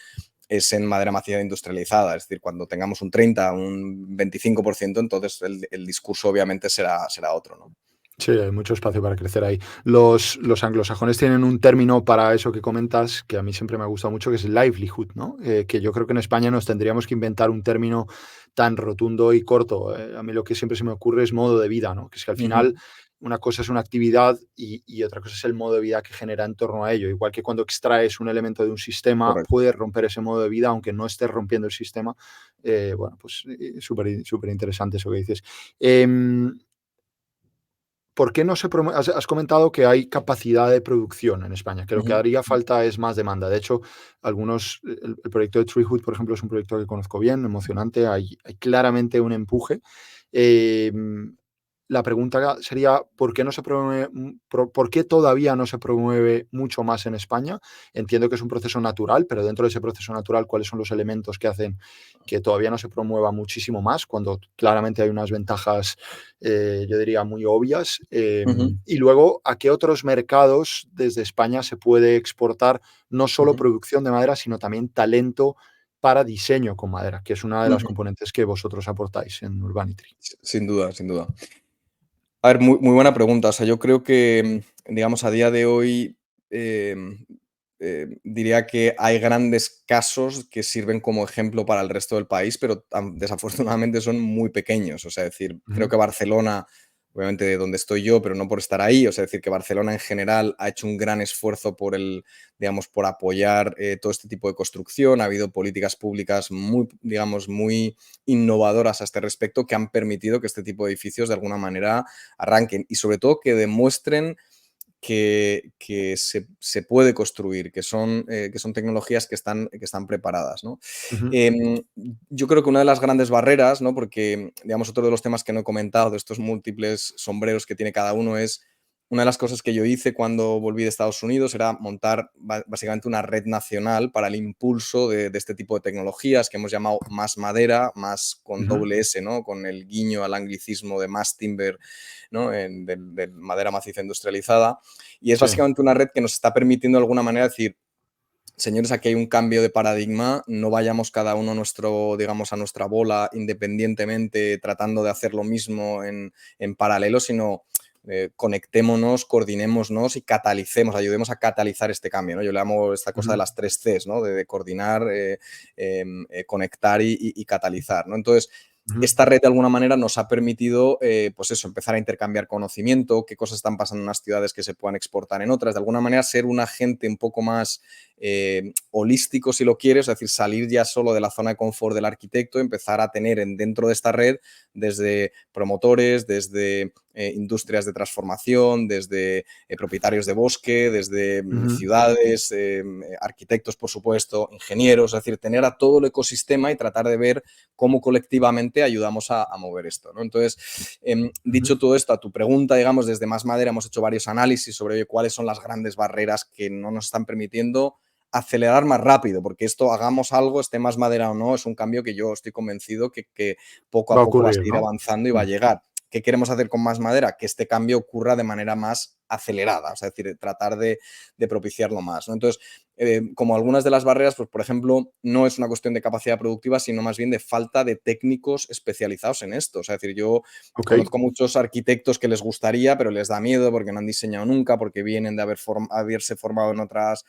es en madera maciza industrializada. Es decir, cuando tengamos un 30, un 25%, entonces el discurso obviamente será otro, ¿no? Sí, hay mucho espacio para crecer ahí. Los anglosajones tienen un término para eso que comentas, que a mí siempre me ha gustado mucho, que es livelihood, ¿no? Que yo creo que en España nos tendríamos que inventar un término tan rotundo y corto. A mí lo que siempre se me ocurre es modo de vida, ¿no? Que es que al Ujú. final una cosa es una actividad y otra cosa es el modo de vida que genera en torno a ello. Igual que cuando extraes un elemento de un sistema, Correcto. puedes romper ese modo de vida, aunque no estés rompiendo el sistema. Bueno, pues súper interesante eso que dices. Em, ¿Por qué no se has comentado que hay capacidad de producción en España, que lo que Ujú. haría falta es más demanda? De hecho, el proyecto de Treehood, por ejemplo, es un proyecto que conozco bien, emocionante, hay claramente un empuje. Em, la pregunta sería, ¿por qué no se promueve, por qué todavía no se promueve mucho más en España? Entiendo que es un proceso natural, pero dentro de ese proceso natural, ¿cuáles son los elementos que hacen que todavía no se promueva muchísimo más, cuando claramente hay unas ventajas, yo diría, muy obvias? Ujú, Y luego, ¿a qué otros mercados desde España se puede exportar no solo ujú, producción de madera, sino también talento para diseño con madera, que es una de las ujú. componentes que vosotros aportáis en Urbanity? Sin duda, sin duda. A ver, muy, muy buena pregunta. O sea, yo creo que, digamos, a día de hoy, em, diría que hay grandes casos que sirven como ejemplo para el resto del país, pero desafortunadamente son muy pequeños. O sea, decir, creo Ujú, que Barcelona, obviamente de donde estoy yo, pero no por estar ahí, o sea, decir que Barcelona en general ha hecho un gran esfuerzo por digamos, por apoyar todo este tipo de construcción. Ha habido políticas públicas muy, digamos, muy innovadoras a este respecto que han permitido que este tipo de edificios de alguna manera arranquen y sobre todo que demuestren que se puede construir, que son tecnologías que están preparadas, ¿no? ujú, Em, yo creo que una de las grandes barreras, ¿no? Porque, digamos, otro de los temas que no he comentado, de estos múltiples sombreros que tiene cada uno, es una de las cosas que yo hice cuando volví de Estados Unidos era montar básicamente una red nacional para el impulso de este tipo de tecnologías que hemos llamado Más Madera, más con ujú, doble S, ¿no? Con el guiño al anglicismo de Mass Timber, ¿no? De madera maciza industrializada. Y es sí, básicamente una red que nos está permitiendo de alguna manera decir, señores, aquí hay un cambio de paradigma, no vayamos cada uno a nuestro, digamos, a nuestra bola independientemente tratando de hacer lo mismo en paralelo, sino conectémonos, coordinémonos y catalicemos, ayudemos a catalizar este cambio, ¿no? Yo le llamo esta cosa de ujú, las 3 Cs, ¿no? De coordinar, conectar y catalizar, ¿no? Entonces, ujú, esta red de alguna manera nos ha permitido, pues eso, empezar a intercambiar conocimiento, qué cosas están pasando en unas ciudades que se puedan exportar en otras, de alguna manera ser un agente un poco más holístico, si lo quieres, es decir, salir ya solo de la zona de confort del arquitecto, empezar a tener dentro de esta red desde promotores, desde industrias de transformación, desde propietarios de bosque, desde ujú, ciudades, arquitectos, por supuesto, ingenieros, es decir, tener a todo el ecosistema y tratar de ver cómo colectivamente ayudamos a mover esto, ¿no? Entonces, ujú. dicho todo esto, a tu pregunta, digamos, desde Más Madera hemos hecho varios análisis sobre oye, cuáles son las grandes barreras que no nos están permitiendo acelerar más rápido, porque esto hagamos algo, esté Más Madera o no, es un cambio que yo estoy convencido que poco a Va a poco va a ocurrir, seguir ¿no? avanzando y va a Mm, llegar. ¿Qué queremos hacer con Más Madera? Que este cambio ocurra de manera más acelerada, o sea, es decir, tratar de propiciarlo más, ¿no? Entonces, como algunas de las barreras, pues por ejemplo, no es una cuestión de capacidad productiva, sino más bien de falta de técnicos especializados en esto. O sea, es decir, yo okey. conozco muchos arquitectos que les gustaría, pero les da miedo porque no han diseñado nunca, porque vienen de haberse formado en otras,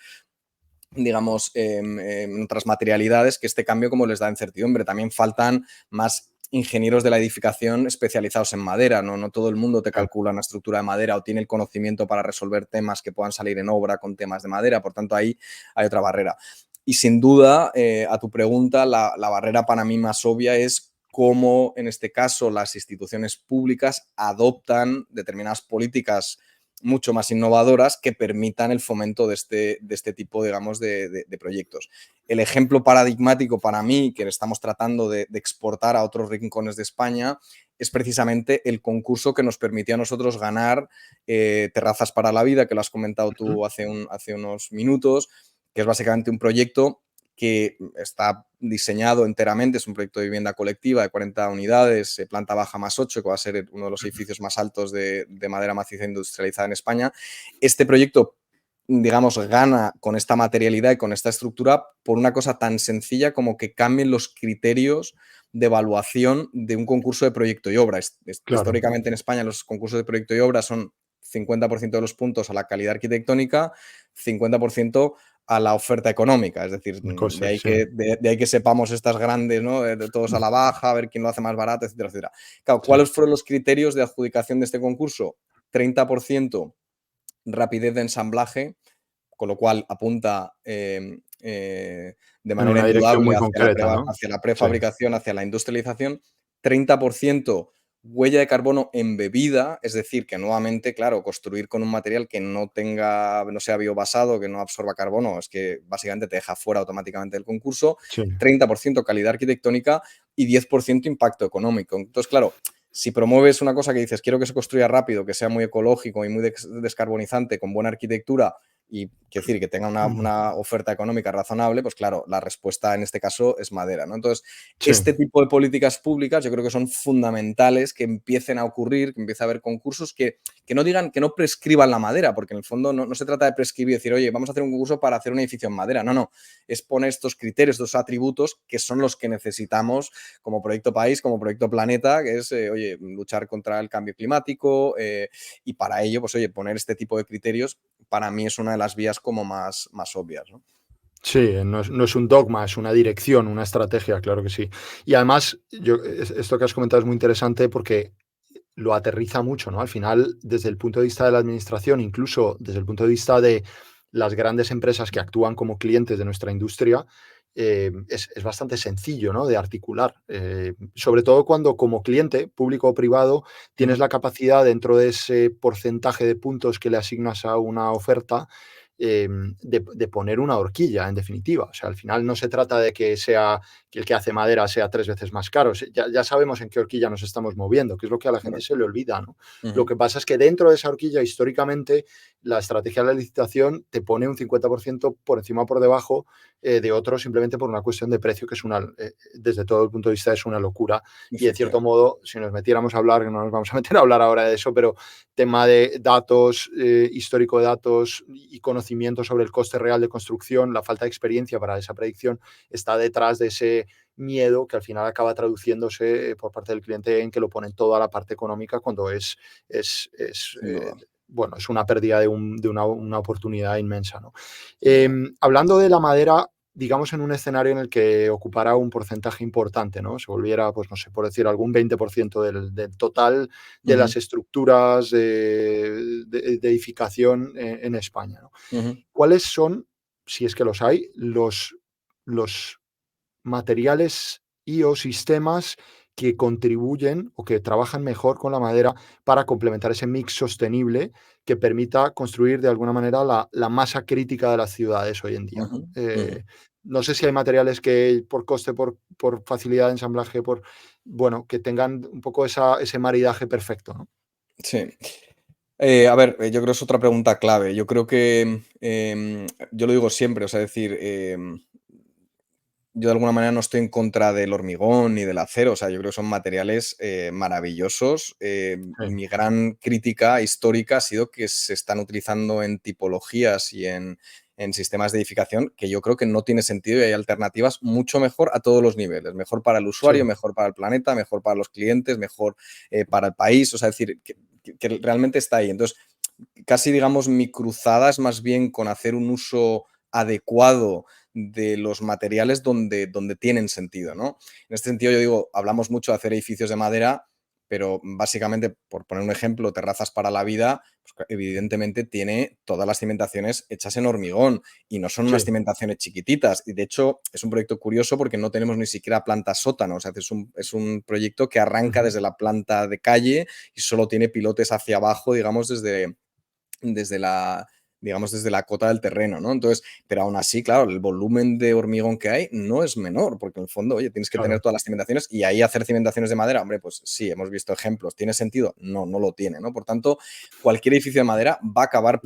digamos, en otras materialidades, que este cambio como les da incertidumbre. También faltan más ingenieros de la edificación especializados en madera, ¿no? No todo el mundo te Claro. calcula una estructura de madera o tiene el conocimiento para resolver temas que puedan salir en obra con temas de madera, por tanto ahí hay otra barrera. Y sin duda, a tu pregunta, la barrera para mí más obvia es cómo, en este caso, las instituciones públicas adoptan determinadas políticas mucho más innovadoras que permitan el fomento de este tipo, digamos, de proyectos. El ejemplo paradigmático para mí, que estamos tratando de exportar a otros rincones de España, es precisamente el concurso que nos permitió a nosotros ganar Terrazas para la Vida, que lo has comentado Ujú, tú hace unos minutos, que es básicamente un proyecto que está diseñado enteramente, es un proyecto de vivienda colectiva de 40 unidades, planta baja más 8, que va a ser uno de los ujú, edificios más altos de madera maciza industrializada en España. Este proyecto, digamos, gana con esta materialidad y con esta estructura por una cosa tan sencilla como que cambien los criterios de evaluación de un concurso de proyecto y obra. claro. Históricamente en España los concursos de proyecto y obra son 50% de los puntos a la calidad arquitectónica, 50% a la oferta económica. Es decir, Coste, sí. de ahí que sepamos estas grandes, ¿no? De todos a la baja, a ver quién lo hace más barato, etcétera, etcétera. Claro, Sí, ¿cuáles fueron los criterios de adjudicación de este concurso? 30% rapidez de ensamblaje, con lo cual apunta de en manera una dirección indudable muy concreta, ¿no? hacia la Sí, prefabricación, hacia la industrialización, 30% huella de carbono embebida, es decir, que nuevamente, claro, construir con un material que no sea biobasado, que no absorba carbono, es que básicamente te deja fuera automáticamente del concurso, sí. 30% calidad arquitectónica y 10% impacto económico. Entonces, claro, si promueves una cosa que dices, quiero que se construya rápido, que sea muy ecológico y muy descarbonizante, con buena arquitectura, y quiero decir, que tenga una oferta económica razonable, pues claro, la respuesta en este caso es madera, ¿no? Entonces, Sí. este tipo de políticas públicas yo creo que son fundamentales, que empiecen a ocurrir, que empiece a haber concursos que no digan, que no prescriban la madera, porque en el fondo no se trata de prescribir y decir, oye, vamos a hacer un concurso para hacer un edificio en madera. No, es poner estos criterios, estos atributos que son los que necesitamos como proyecto país, como proyecto planeta, que es, oye, luchar contra el cambio climático, y para ello, pues oye, poner este tipo de criterios para mí es una de las vías como más obvias, ¿no? Sí, no es un dogma, es una dirección, una estrategia, claro que sí. Y además, esto que has comentado es muy interesante porque lo aterriza mucho, ¿no? Al final, desde el punto de vista de la administración, incluso desde el punto de vista de las grandes empresas que actúan como clientes de nuestra industria, es bastante sencillo, ¿no? De articular. Sobre todo cuando como cliente, público o privado, tienes Ujú. la capacidad dentro de ese porcentaje de puntos que le asignas a una oferta, de poner una horquilla, en definitiva. O sea, al final no se trata de que el que hace madera sea 3 veces más caro. Ya sabemos en qué horquilla nos estamos moviendo, que es lo que a la gente se Correcto. le olvida, ¿no? Lo Ujú. que pasa es que dentro de esa horquilla, históricamente, la estrategia de la licitación te pone un 50% por encima o por debajo, de otro, simplemente por una cuestión de precio, que es desde todo el punto de vista, es una locura. Y en cierto Efectivamente. modo, si nos metiéramos a hablar, que no nos vamos a meter a hablar ahora de eso, pero tema de datos, histórico de datos y conocimiento sobre el coste real de construcción, la falta de experiencia para esa predicción está detrás de ese miedo que al final acaba traduciéndose, por parte del cliente, en que lo ponen toda la parte económica, cuando Sin duda, bueno, es una pérdida de una oportunidad inmensa, ¿no? sin duda. Hablando de la madera, digamos, en un escenario en el que ocupara un porcentaje importante, ¿no? Se volviera, pues no sé, por decir, algún 20% del total de Ujú, las estructuras de edificación en España, ¿no? ujú. ¿Cuáles son, si es que los hay, los materiales y o sistemas que contribuyen o que trabajan mejor con la madera para complementar ese mix sostenible que permita construir de alguna manera la masa crítica de las ciudades hoy en día, Ujú, ¿no? ujú. No sé si hay materiales que por coste, por facilidad de ensamblaje, bueno, que tengan un poco ese maridaje perfecto, ¿no? Sí. A ver, yo creo que es otra pregunta clave. Yo creo que, yo lo digo siempre, o sea, decir, yo de alguna manera no estoy en contra del hormigón ni del acero, o sea, yo creo que son materiales maravillosos. Sí, Mi gran crítica histórica ha sido que se están utilizando en tipologías y en sistemas de edificación que yo creo que no tiene sentido y hay alternativas mucho mejor a todos los niveles, mejor para el usuario, sí. mejor para el planeta, mejor para los clientes, mejor para el país, o sea, es decir, que realmente está ahí. Entonces, casi digamos mi cruzada es más bien con hacer un uso adecuado de los materiales donde tienen sentido, ¿no? En este sentido, yo digo, hablamos mucho de hacer edificios de madera, pero básicamente, por poner un ejemplo, terrazas para la vida, pues, evidentemente tiene todas las cimentaciones hechas en hormigón y no son unas Sí. cimentaciones chiquititas. Y de hecho, es un proyecto curioso porque no tenemos ni siquiera planta sótano. O sea, es un proyecto que arranca Ujú. desde la planta de calle y solo tiene pilotes hacia abajo, digamos, desde la, digamos, desde la cota del terreno, ¿no? Entonces, pero aún así, claro, el volumen de hormigón que hay no es menor, porque en el fondo, oye, tienes que tener Claro. todas las cimentaciones y ahí hacer cimentaciones de madera, hombre, pues sí, hemos visto ejemplos. ¿Tiene sentido? No, no lo tiene, ¿no? Por tanto, cualquier edificio de madera va a acabar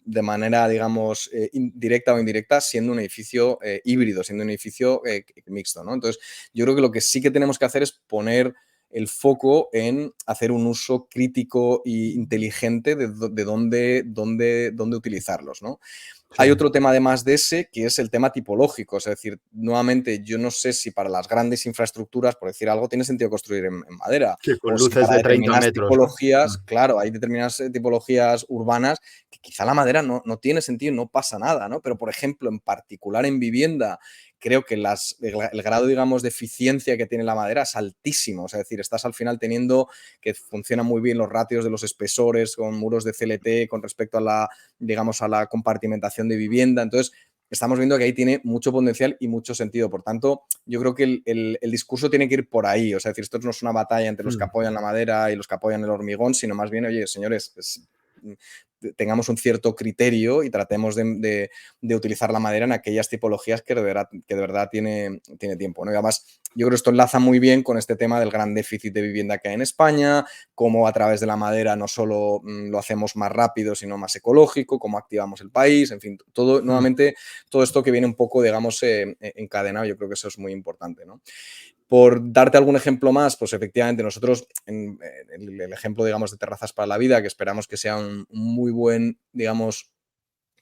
de manera, digamos, directa o indirecta siendo un edificio híbrido, siendo un edificio mixto, ¿no? Entonces, yo creo que lo que sí que tenemos que hacer es poner el foco en hacer un uso crítico e inteligente de dónde utilizarlos, ¿no? Sí. Hay otro tema además de ese, que es el tema tipológico. Es decir, nuevamente, yo no sé si para las grandes infraestructuras, por decir algo, tiene sentido construir en madera, Sí, con o si luces para de 30 determinadas metros, ¿no? tipologías, claro, hay determinadas tipologías urbanas que quizá la madera no tiene sentido y no pasa nada, ¿no? Pero, por ejemplo, en particular en vivienda, creo que el grado, digamos, de eficiencia que tiene la madera es altísimo. O sea, es decir, estás al final teniendo que funcionan muy bien los ratios de los espesores con muros de CLT con respecto a la, digamos, a la compartimentación de vivienda. Entonces, estamos viendo que ahí tiene mucho potencial y mucho sentido. Por tanto, yo creo que el discurso tiene que ir por ahí. O sea, es decir, esto no es una batalla entre los que Mm. apoyan la madera y los que apoyan el hormigón, sino más bien, oye, señores, tengamos un cierto criterio y tratemos de utilizar la madera en aquellas tipologías que de verdad tiene tiempo, ¿no? Y además, yo creo que esto enlaza muy bien con este tema del gran déficit de vivienda que hay en España, cómo a través de la madera no solo lo hacemos más rápido, sino más ecológico, cómo activamos el país, en fin, todo, Mm. nuevamente, todo esto que viene un poco, digamos, encadenado, yo creo que eso es muy importante, ¿no? Por darte algún ejemplo más, pues efectivamente nosotros, el ejemplo, digamos, de Terrazas para la Vida, que esperamos que sea un muy buen, digamos,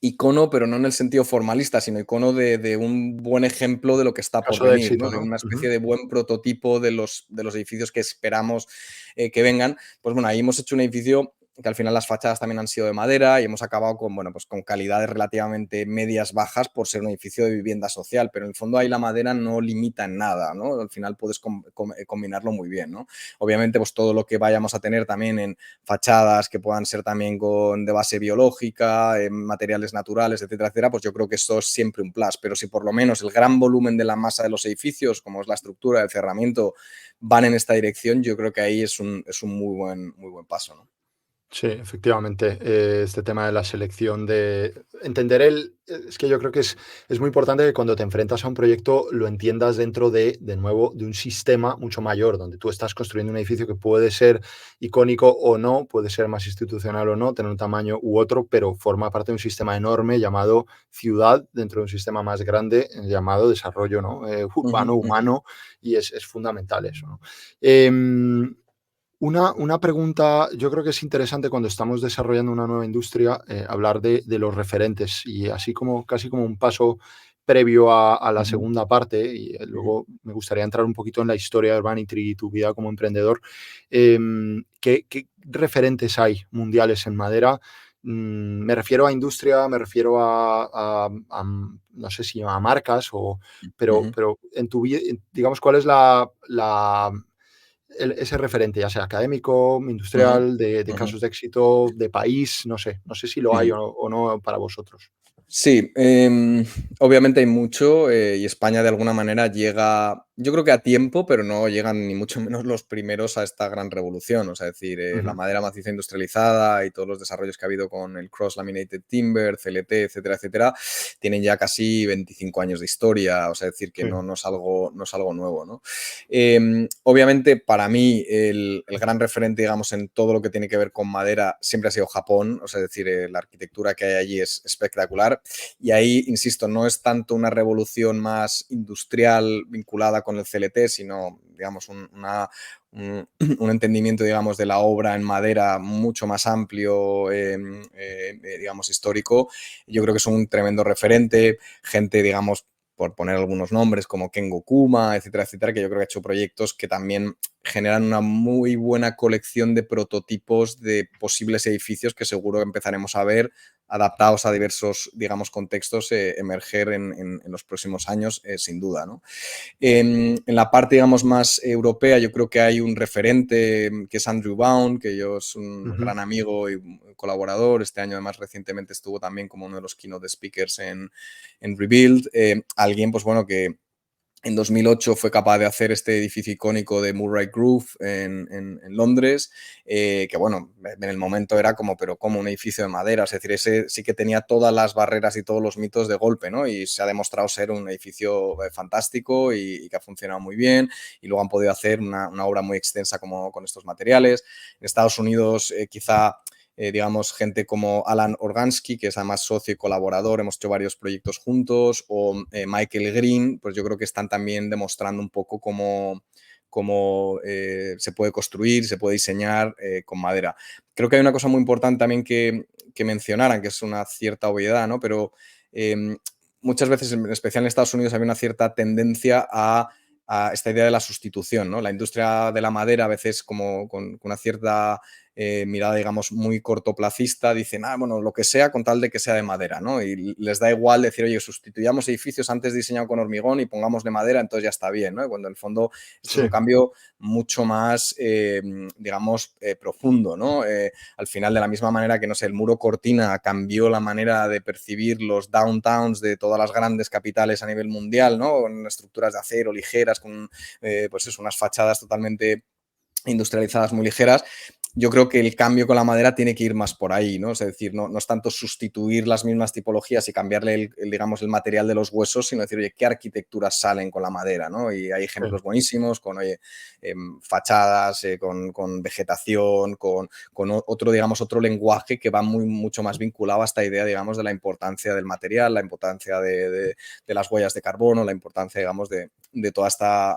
icono, pero no en el sentido formalista, sino icono de un buen ejemplo de lo que está por Caso de venir, éxito, ¿no? De ¿no? una especie Ujú. de buen prototipo de los edificios que esperamos que vengan. Pues bueno, ahí hemos hecho un edificio que al final las fachadas también han sido de madera y hemos acabado con, bueno, pues con calidades relativamente medias bajas por ser un edificio de vivienda social, pero en el fondo ahí la madera no limita en nada, ¿no? Al final puedes combinarlo muy bien, ¿no? Obviamente, pues todo lo que vayamos a tener también en fachadas que puedan ser también de base biológica, materiales naturales, etcétera, etcétera, pues yo creo que eso es siempre un plus. Pero si por lo menos el gran volumen de la masa de los edificios, como es la estructura, el cerramiento, van en esta dirección, yo creo que ahí es un muy buen paso, ¿no? Sí, efectivamente. Este tema de la selección de entender es que yo creo que es muy importante que cuando te enfrentas a un proyecto lo entiendas dentro de nuevo, de un sistema mucho mayor, donde tú estás construyendo un edificio que puede ser icónico o no, puede ser más institucional o no, tener un tamaño u otro, pero forma parte de un sistema enorme llamado ciudad, dentro de un sistema más grande llamado desarrollo, ¿no? Ujú, Urbano, ujú. humano, y es fundamental eso, ¿no? Em, una pregunta, yo creo que es interesante cuando estamos desarrollando una nueva industria, hablar de los referentes y así como casi como un paso previo a la Ujú, segunda parte, y ujú. luego me gustaría entrar un poquito en la historia de Urbanity y tu vida como emprendedor. ¿Qué referentes hay mundiales en madera? Me refiero a industria, me refiero no sé si a marcas, Ujú, pero en tu vida, digamos, ¿cuál es ese referente, ya sea académico, ujú, industrial, de ujú. casos de éxito, de país, no sé si lo hay Sí. o no para vosotros? Sí, obviamente hay mucho y España de alguna manera llega, yo creo que a tiempo, pero no llegan ni mucho menos los primeros a esta gran revolución. O sea, es decir, la Ujú. madera maciza industrializada y todos los desarrollos que ha habido con el Cross Laminated Timber, CLT, etcétera, etcétera, tienen ya casi 25 años de historia. O sea, es decir, que Sí. no es algo nuevo, ¿no? Obviamente, para mí, el gran referente, digamos, en todo lo que tiene que ver con madera siempre ha sido Japón. O sea, es decir, la arquitectura que hay allí es espectacular. Y ahí, insisto, no es tanto una revolución más industrial vinculada con el CLT, sino, digamos, un entendimiento, digamos, de la obra en madera mucho más amplio, digamos, histórico. Yo creo que es un tremendo referente. Gente, digamos, por poner algunos nombres, como Kengo Kuma, etcétera, etcétera, que yo creo que ha hecho proyectos que también generan una muy buena colección de prototipos de posibles edificios que seguro empezaremos a ver adaptados a diversos, digamos, contextos, emerger en los próximos años, sin duda, ¿no? En la parte, digamos, más europea, yo creo que hay un referente que es Andrew Baum, que yo es un Ujú. gran amigo y colaborador. Este año, además, recientemente estuvo también como uno de los keynote speakers en Rebuild. Alguien, pues bueno, que en 2008 fue capaz de hacer este edificio icónico de Murray Grove en Londres, que bueno, en el momento era como, pero como un edificio de madera, es decir, ese sí que tenía todas las barreras y todos los mitos de golpe, ¿no? Y se ha demostrado ser un edificio fantástico y que ha funcionado muy bien, y luego han podido hacer una obra muy extensa como con estos materiales. En Estados Unidos, quizá digamos, gente como Alan Organsky, que es además socio y colaborador, hemos hecho varios proyectos juntos, o Michael Green, pues yo creo que están también demostrando un poco cómo se puede construir, se puede diseñar con madera. Creo que hay una cosa muy importante también que mencionaran, que es una cierta obviedad, ¿no? Pero eh, muchas veces, en especial en Estados Unidos, hay una cierta tendencia a esta idea de la sustitución, ¿no? La industria de la madera a veces como con una cierta mirada, digamos, muy cortoplacista, dicen, bueno, lo que sea con tal de que sea de madera, ¿no? Y les da igual decir, oye, sustituyamos edificios antes diseñados con hormigón y pongámosle madera, entonces ya está bien, ¿no? Y cuando en el fondo esto es un Sí. cambio mucho más, digamos, profundo, ¿no? Al final, de la misma manera que, no sé, el muro cortina cambió la manera de percibir los downtowns de todas las grandes capitales a nivel mundial, ¿no? Con estructuras de acero ligeras, con, pues eso, unas fachadas totalmente industrializadas muy ligeras. yo creo que el cambio con la madera tiene que ir más por ahí, ¿no? Es decir, no es tanto sustituir las mismas tipologías y cambiarle digamos, el material de los huesos, sino decir, oye, ¿qué arquitecturas salen con la madera, ¿no? Y hay Sí, ejemplos buenísimos con, oye, fachadas, con vegetación, con otro, digamos, otro lenguaje que va mucho más vinculado a esta idea, digamos, de la importancia del material, la importancia de las huellas de carbono, la importancia, digamos, de toda esta,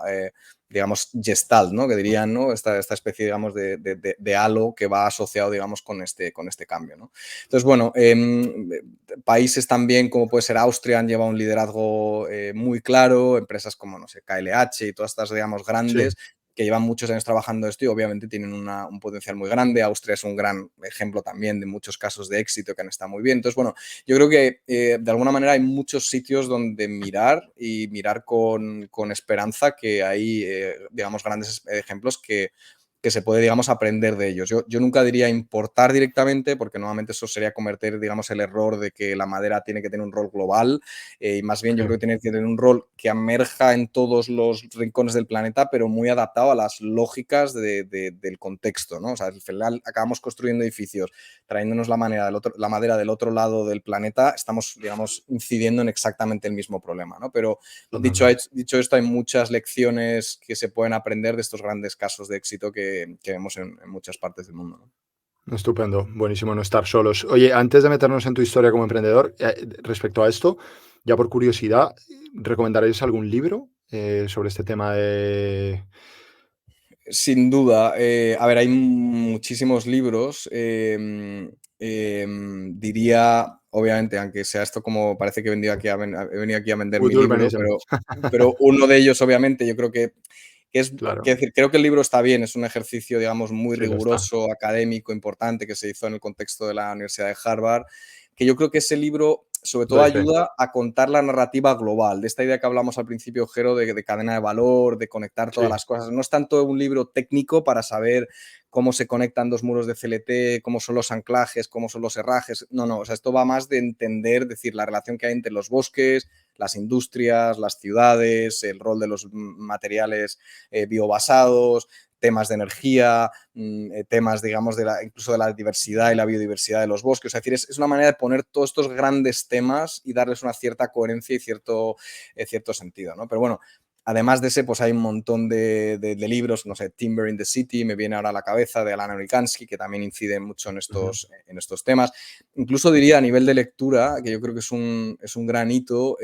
digamos, gestalt, ¿no? Que dirían, ¿no? Esta especie, digamos, de halo que va asociado, digamos, con este cambio, ¿no? Entonces, bueno, países también como puede ser Austria han llevado un liderazgo muy claro, empresas como, no sé, KLH y todas estas, digamos, sí, grandes que llevan muchos años trabajando esto y obviamente tienen un potencial muy grande. Austria es un gran ejemplo también de muchos casos de éxito que han estado muy bien. Entonces, bueno, yo creo que de alguna manera hay muchos sitios donde mirar y mirar con esperanza que hay, digamos, grandes ejemplos que se puede, digamos, aprender de ellos. Yo nunca diría importar directamente, porque nuevamente eso sería cometer, digamos, el error de que la madera tiene que tener un rol global, y más bien yo sí, creo que tiene que tener un rol que emerja en todos los rincones del planeta, pero muy adaptado a las lógicas del contexto, ¿no? O sea, al final acabamos construyendo edificios, trayéndonos la madera del otro lado del planeta, estamos, digamos, incidiendo en exactamente el mismo problema, ¿no? Pero totalmente. dicho esto, hay muchas lecciones que se pueden aprender de estos grandes casos de éxito que vemos en muchas partes del mundo, ¿no? Estupendo, buenísimo no estar solos. Oye, antes de meternos en tu historia como emprendedor, respecto a esto, ya por curiosidad, ¿recomendaréis algún libro sobre este tema de... Sin duda. A ver, hay muchísimos libros. Diría, obviamente, aunque sea esto como parece que he venido aquí a vender Wood mi libro, Urbanism? pero uno de ellos, obviamente, yo creo que es, Claro, quiero decir, creo que el libro está bien, es un ejercicio, digamos, muy sí lo está. riguroso, académico, importante, que se hizo en el contexto de la Universidad de Harvard, que yo creo que ese libro, sobre todo, Doy fe. ayuda a contar la narrativa global, de esta idea que hablamos al principio, Jero, de cadena de valor, de conectar todas Sí, las cosas. No es tanto un libro técnico para saber cómo se conectan dos muros de CLT, cómo son los anclajes, cómo son los herrajes. No, o sea, esto va más de entender, decir, la relación que hay entre los bosques, las industrias, las ciudades, el rol de los materiales biobasados, temas de energía, temas, digamos, incluso de la diversidad y la biodiversidad de los bosques. O sea, es decir, es una manera de poner todos estos grandes temas y darles una cierta coherencia y cierto sentido, ¿no? Pero bueno, además de ese, pues hay un montón de libros, no sé, Timber in the City, me viene ahora a la cabeza, de Alan Orikansky, que también incide mucho ujú, en estos temas. Incluso diría a nivel de lectura, que yo creo que es un gran hito,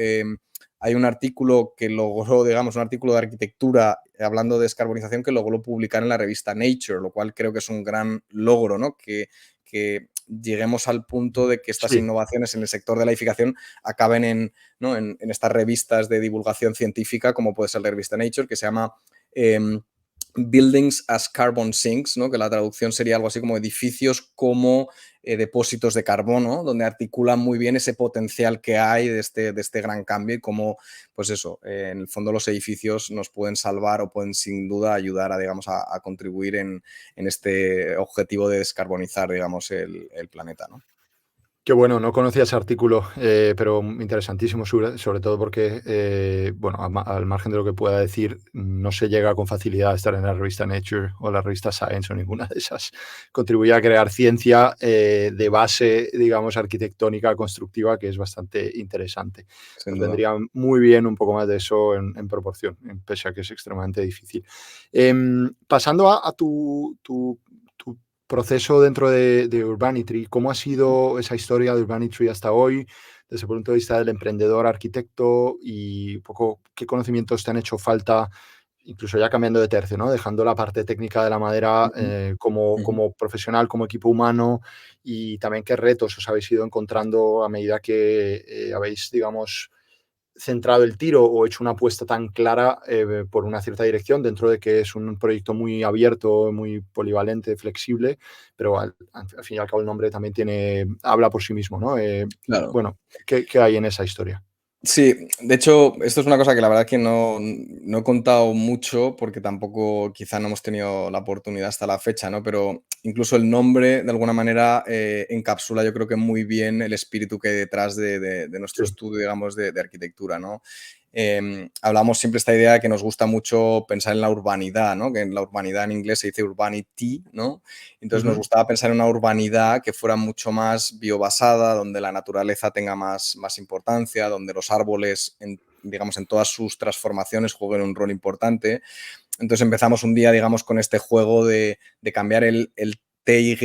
hay un artículo que logró, digamos, un artículo de arquitectura hablando de descarbonización que logró publicar en la revista Nature, lo cual creo que es un gran logro, ¿no? Que lleguemos al punto de que estas sí, innovaciones en el sector de la edificación acaben ¿no? en estas revistas de divulgación científica, como puede ser la revista Nature, que se llama eh, Buildings as Carbon Sinks, ¿no? Que la traducción sería algo así como edificios como depósitos de carbono, donde articulan muy bien ese potencial que hay de este gran cambio y cómo, pues eso, en el fondo los edificios nos pueden salvar o pueden sin duda ayudar a, digamos, a contribuir en este objetivo de descarbonizar, digamos, el planeta, ¿no? qué bueno, no conocía ese artículo, pero interesantísimo, sobre todo porque, bueno, al margen de lo que pueda decir, no se llega con facilidad a estar en la revista Nature o la revista Science o ninguna de esas. Contribuye a crear ciencia de base, digamos, arquitectónica, constructiva, que es bastante interesante. Sin Nos duda. vendría muy bien un poco más de eso en proporción, pese a que es extremadamente difícil. Pasando a tu proceso dentro de Urbanitry, ¿cómo ha sido esa historia de Urbanitry hasta hoy, desde el punto de vista del emprendedor arquitecto y un poco qué conocimientos te han hecho falta, incluso ya cambiando de tercio, ¿no? Dejando la parte técnica de la madera Ujú, ujú. como profesional, como equipo humano y también qué retos os habéis ido encontrando a medida que habéis, digamos, centrado el tiro o hecho una apuesta tan clara por una cierta dirección, dentro de que es un proyecto muy abierto, muy polivalente, flexible, pero al fin y al cabo el nombre también habla por sí mismo, ¿no? Claro. Bueno, ¿qué hay en esa historia? Sí, de hecho, esto es una cosa que la verdad que no he contado mucho porque tampoco quizá no hemos tenido la oportunidad hasta la fecha, ¿no? Pero incluso el nombre, de alguna manera, encapsula yo creo que muy bien el espíritu que hay detrás de nuestro Sí, estudio, digamos, de arquitectura, ¿no? hablamos siempre esta idea de que nos gusta mucho pensar en la urbanidad, ¿no? Que en la urbanidad en inglés se dice urbanity, ¿no? Entonces nos gustaba pensar en una urbanidad que fuera mucho más biobasada, donde la naturaleza tenga más importancia, donde los árboles, digamos, en todas sus transformaciones jueguen un rol importante. Entonces empezamos un día, digamos, con este juego de cambiar el TY,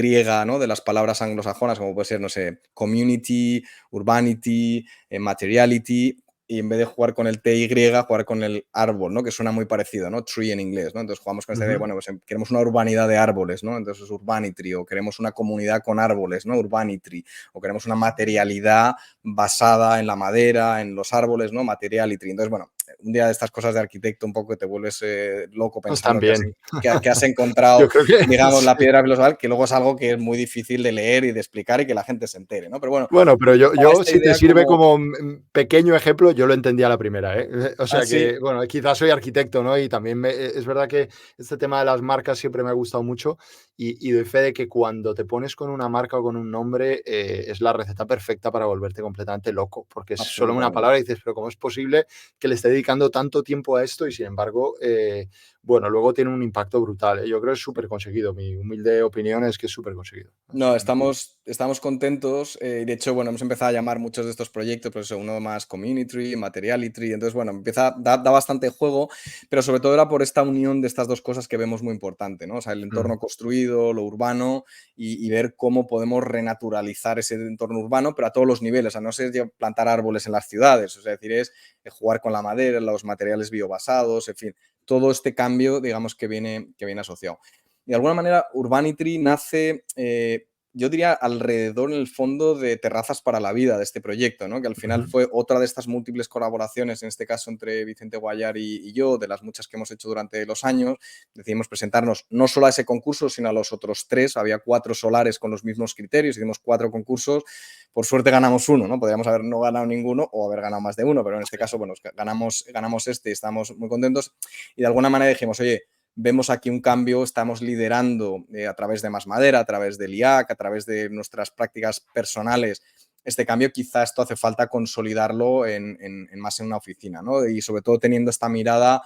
¿no? De las palabras anglosajonas, como puede ser, no sé, community, urbanity, materiality, y en vez de jugar con el TY, jugar con el árbol, ¿no? Que suena muy parecido, ¿no? Tree en inglés, ¿no? Entonces jugamos con esta idea de, bueno, pues queremos una urbanidad de árboles, ¿no? Entonces es urbanitry, o queremos una comunidad con árboles, ¿no? Urbanitry, o queremos una materialidad basada en la madera, en los árboles, ¿no? Materialitry. Entonces, bueno, un día de estas cosas de arquitecto un poco que te vuelves loco pensando También. que has encontrado, Yo creo que digamos, sí. la piedra filosofal, que luego es algo que es muy difícil de leer y de explicar y que la gente se entere, ¿no? Pero bueno, Bueno, pero estaba yo esta si te idea sirve como... como pequeño ejemplo, yo lo entendí a la primera, ¿eh? O sea Así, que, bueno, quizás soy arquitecto, ¿no? Y también es verdad que este tema de las marcas siempre me ha gustado mucho y doy fe de que cuando te pones con una marca o con un nombre es la receta perfecta para volverte completamente loco, porque es solo una absolutamente. palabra y dices, pero ¿cómo es posible que le esté dedicando tanto tiempo a esto y sin embargo, bueno, luego tiene un impacto brutal, ¿eh? Yo creo que es súper conseguido. Mi humilde opinión es que es súper conseguido. Así No, que estamos contentos. Y de hecho, bueno, hemos empezado a llamar muchos de estos proyectos, pues eso, uno más Community, Materiality. Entonces, bueno, da bastante juego, pero sobre todo era por esta unión de estas dos cosas que vemos muy importante, ¿no? O sea, el entorno construido, lo urbano y ver cómo podemos renaturalizar ese entorno urbano, pero a todos los niveles. O sea, no es plantar árboles en las ciudades, o sea, es decir, es jugar con la madera, los materiales biobasados, en fin, todo este cambio, digamos, que viene asociado. De alguna manera, Urbanitry nace, yo diría, alrededor, en el fondo, de Terrazas para la Vida, de este proyecto, ¿no? Que al final fue otra de estas múltiples colaboraciones, en este caso entre Vicente Guallar y yo, de las muchas que hemos hecho durante los años. Decidimos presentarnos no solo a ese concurso, sino a los otros 3. Había 4 solares con los mismos criterios, hicimos 4 concursos. Por suerte ganamos uno, ¿no? Podríamos haber no ganado ninguno o haber ganado más de uno, pero en este caso, bueno, ganamos este y estamos muy contentos. Y de alguna manera dijimos, oye, vemos aquí un cambio, estamos liderando a través de Más Madera, a través del IAC, a través de nuestras prácticas personales, este cambio. Quizá esto hace falta consolidarlo más en una oficina, ¿no? Y sobre todo teniendo esta mirada,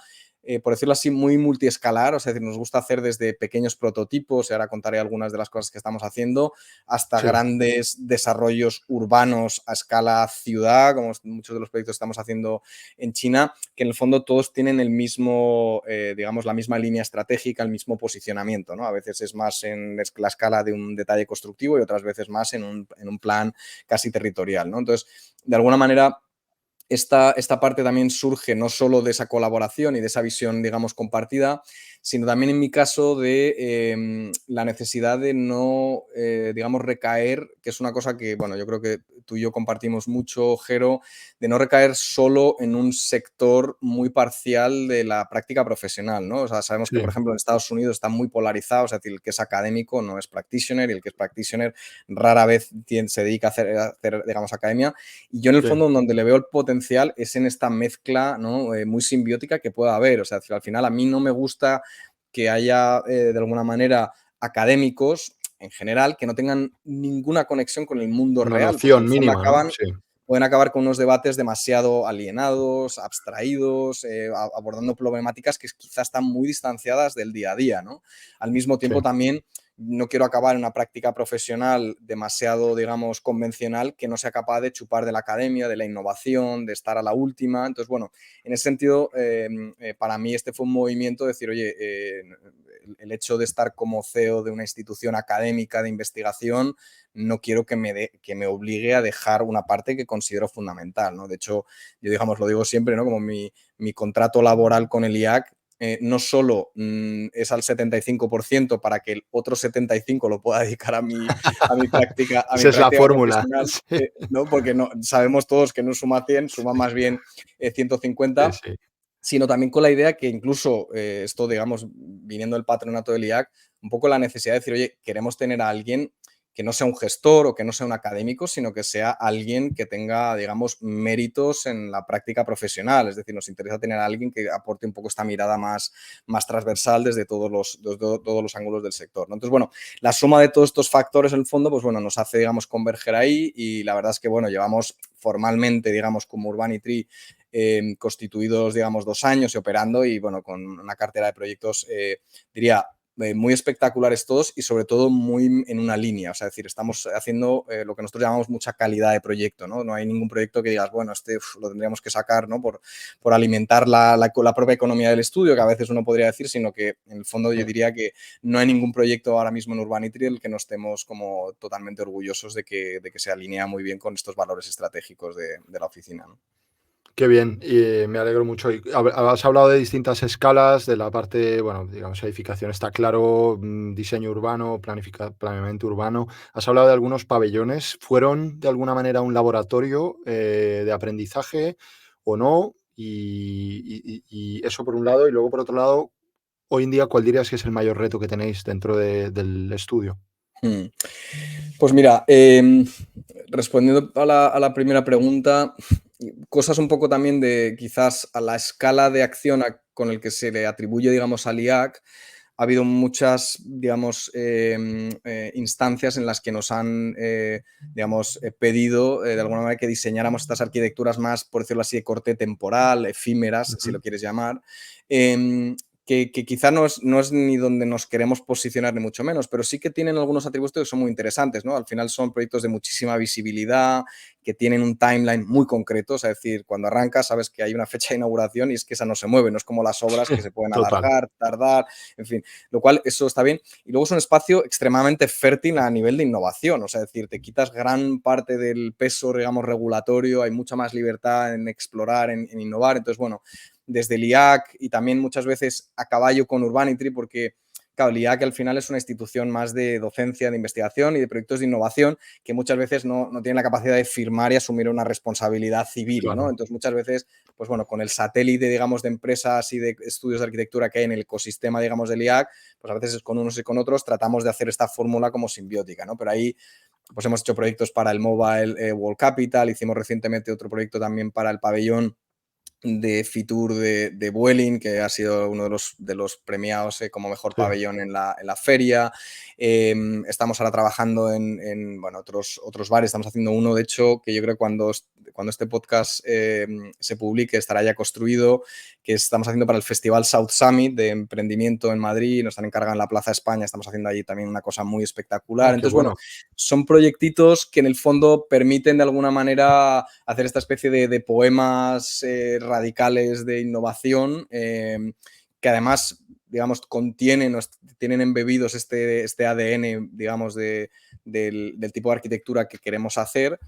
por decirlo así, muy multiescalar, o sea, nos gusta hacer desde pequeños prototipos, y ahora contaré algunas de las cosas que estamos haciendo, hasta sí. grandes desarrollos urbanos a escala ciudad, como muchos de los proyectos que estamos haciendo en China, que en el fondo todos tienen el mismo, digamos, la misma línea estratégica, el mismo posicionamiento, ¿no? A veces es más en la escala de un detalle constructivo y otras veces más en un plan casi territorial, ¿no? Entonces, de alguna manera, esta parte también surge no solo de esa colaboración y de esa visión, digamos, compartida, sino también en mi caso de la necesidad de no, digamos, recaer, que es una cosa que, bueno, yo creo que tú y yo compartimos mucho, Jero, de no recaer solo en un sector muy parcial de la práctica profesional, ¿no? O sea, sabemos que, Sí, por ejemplo, en Estados Unidos está muy polarizado, es decir, el que es académico no es practitioner y el que es practitioner rara vez se dedica a hacer, digamos, academia. Y yo en el sí. fondo donde le veo el potencial es en esta mezcla, ¿no? Muy simbiótica que pueda haber. O sea, al final a mí no me gusta que haya de alguna manera académicos en general que no tengan ninguna conexión con el mundo Una real, porque en noción el fondo mínima, ¿no? Sí, pueden acabar con unos debates demasiado alienados, abstraídos, abordando problemáticas que quizás están muy distanciadas del día a día, ¿no? Al mismo sí. tiempo también no quiero acabar en una práctica profesional demasiado, digamos, convencional, que no sea capaz de chupar de la academia, de la innovación, de estar a la última. Entonces, bueno, en ese sentido, para mí este fue un movimiento de decir, oye, el hecho de estar como CEO de una institución académica de investigación, no quiero que me obligue a dejar una parte que considero fundamental, ¿no? De hecho, yo, digamos, lo digo siempre, ¿no? Como mi contrato laboral con el IAC no solo es al 75% para que el otro 75% lo pueda dedicar a mi práctica, Esa es la fórmula. profesional, Sí, ¿no? Porque no, sabemos todos que no suma 100, suma más bien sí, 150, sí. sino también con la idea que incluso esto, digamos, viniendo del patronato del IAC, un poco la necesidad de decir, oye, queremos tener a alguien que no sea un gestor o que no sea un académico, sino que sea alguien que tenga, digamos, méritos en la práctica profesional. Es decir, nos interesa tener a alguien que aporte un poco esta mirada más transversal desde todos los ángulos del sector, ¿no? Entonces, bueno, la suma de todos estos factores, en el fondo, pues bueno, nos hace, digamos, converger ahí y la verdad es que, bueno, llevamos formalmente, digamos, como Urbanitry constituidos, digamos, 2 años y operando y, bueno, con una cartera de proyectos, diría, muy espectaculares todos y sobre todo muy en una línea. O sea, es decir, estamos haciendo lo que nosotros llamamos mucha calidad de proyecto, ¿no? No hay ningún proyecto que digas, bueno, lo tendríamos que sacar, ¿no? Por alimentar la propia economía del estudio, que a veces uno podría decir, sino que en el fondo yo diría que no hay ningún proyecto ahora mismo en Urbanity del que no estemos como totalmente orgullosos de que se alinea muy bien con estos valores estratégicos de la oficina, ¿no? Qué bien, y me alegro mucho. Y has hablado de distintas escalas, de la parte, bueno, digamos, edificación está claro, diseño urbano, planeamiento urbano. Has hablado de algunos pabellones. ¿Fueron de alguna manera un laboratorio de aprendizaje o no? Y eso por un lado. Y luego por otro lado, hoy en día, ¿cuál dirías que es el mayor reto que tenéis dentro del estudio? Pues mira, respondiendo a la primera pregunta, cosas un poco también de quizás a la escala de acción con el que se le atribuye, digamos, al IAC, ha habido muchas, digamos, instancias en las que nos han, digamos, pedido de alguna manera que diseñáramos estas arquitecturas más, por decirlo así, de corte temporal, efímeras, si lo quieres llamar. Que quizá no es ni donde nos queremos posicionar, ni mucho menos, pero sí que tienen algunos atributos que son muy interesantes, ¿no? Al final son proyectos de muchísima visibilidad, que tienen un timeline muy concreto, es decir, cuando arrancas sabes que hay una fecha de inauguración y es que esa no se mueve, no es como las obras que se pueden Total. alargar, tardar, en fin, lo cual eso está bien. Y luego es un espacio extremadamente fértil a nivel de innovación, o sea, es decir, te quitas gran parte del peso, digamos, regulatorio, hay mucha más libertad en explorar, en innovar, entonces, bueno, desde el IAC y también muchas veces a caballo con Urbanity, porque claro, el IAC al final es una institución más de docencia, de investigación y de proyectos de innovación que muchas veces no tienen la capacidad de firmar y asumir una responsabilidad civil, ¿no? Claro. Entonces muchas veces, pues bueno, con el satélite, digamos, de empresas y de estudios de arquitectura que hay en el ecosistema, digamos, del IAC, pues a veces con unos y con otros tratamos de hacer esta fórmula como simbiótica, ¿no? Pero ahí pues hemos hecho proyectos para el Mobile World Capital, hicimos recientemente otro proyecto también para el pabellón de Fitur de Vueling, que ha sido uno de los premiados como mejor Sí. pabellón en la feria. Estamos ahora trabajando en bueno, otros bares. Estamos haciendo uno, de hecho, que yo creo que cuando este podcast se publique estará ya construido, que estamos haciendo para el Festival South Summit de emprendimiento en Madrid. Nos han encargado en la Plaza España. Estamos haciendo allí también una cosa muy espectacular. Qué Entonces, bueno, bueno. son proyectitos que en el fondo permiten de alguna manera hacer esta especie de poemas radicales de innovación que además, digamos, tienen embebidos este ADN, digamos, del tipo de arquitectura que queremos hacer.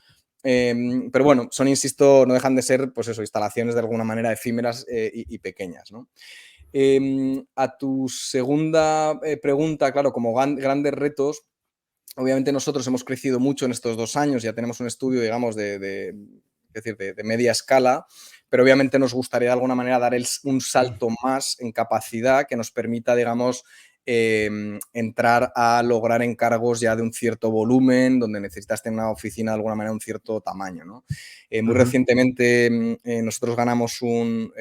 Pero bueno, insisto, no dejan de ser, pues eso, instalaciones de alguna manera efímeras y pequeñas, ¿no? A tu segunda pregunta, claro, como grandes retos, obviamente nosotros hemos crecido mucho en estos 2 años, ya tenemos un estudio, digamos, es decir, de media escala, pero obviamente nos gustaría de alguna manera dar un salto más en capacidad que nos permita, digamos, entrar a lograr encargos ya de un cierto volumen, donde necesitas tener una oficina de alguna manera de un cierto tamaño, ¿no? Muy Ujú. recientemente nosotros ganamos un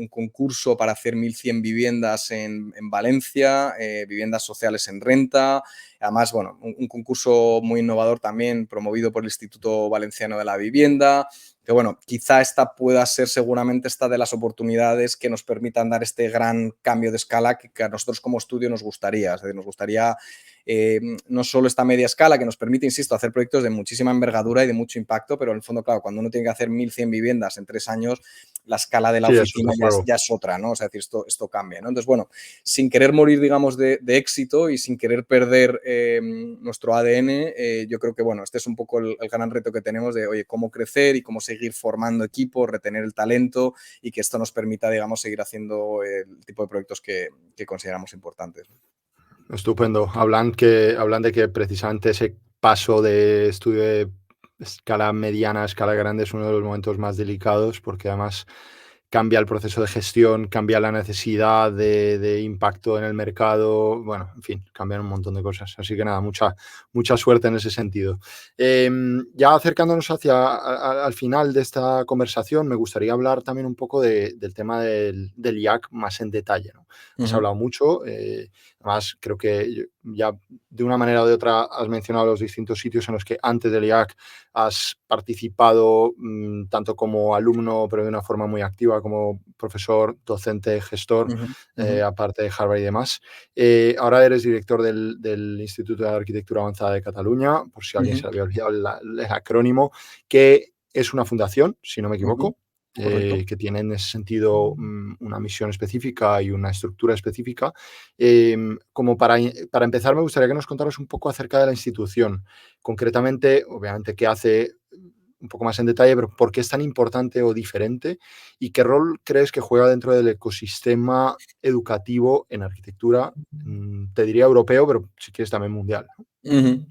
concurso para hacer 1.100 viviendas en Valencia, viviendas sociales en renta. Además, bueno, un concurso muy innovador también promovido por el Instituto Valenciano de la Vivienda, que bueno, quizá esta pueda ser seguramente esta de las oportunidades que nos permitan dar este gran cambio de escala que a nosotros como estudio nos gustaría. Es decir, nos gustaría no solo esta media escala que nos permite, insisto, hacer proyectos de muchísima envergadura y de mucho impacto, pero en el fondo, claro, cuando uno tiene que hacer 1.100 viviendas en 3 años, la escala de la Sí, es oficina otro juego. ya es otra, ¿no? O sea, es decir, esto cambia, ¿no? Entonces, bueno, sin querer morir, digamos, de éxito y sin querer perder nuestro ADN, yo creo que, bueno, este es un poco el gran reto que tenemos de, oye, cómo crecer y cómo seguir formando equipos, retener el talento y que esto nos permita, digamos, seguir haciendo el tipo de proyectos que consideramos importantes. Estupendo. Hablan de que precisamente ese paso de estudio de escala mediana a escala grande es uno de los momentos más delicados porque además cambia el proceso de gestión, cambia la necesidad de impacto en el mercado, bueno, en fin, cambian un montón de cosas. Así que nada, mucha suerte en ese sentido. Ya acercándonos al final de esta conversación, me gustaría hablar también un poco del tema del IAC más en detalle, ¿no? Has Ujú, hablado mucho, además creo que ya de una manera o de otra has mencionado los distintos sitios en los que antes del IAC has participado, tanto como alumno, pero de una forma muy activa, como profesor, docente, gestor, ujú, ujú, aparte de Harvard y demás. Ahora eres director del Instituto de Arquitectura Avanzada de Cataluña, por si a alguien se ujú, le había olvidado el acrónimo, que es una fundación, si no me ujú. equivoco, Correcto. que tiene en ese sentido una misión específica y una estructura específica. Como para empezar, me gustaría que nos contaras un poco acerca de la institución. Concretamente, obviamente, qué hace un poco más en detalle, pero por qué es tan importante o diferente y qué rol crees que juega dentro del ecosistema educativo en arquitectura, te diría europeo, pero si quieres también mundial, ¿no? Ujú.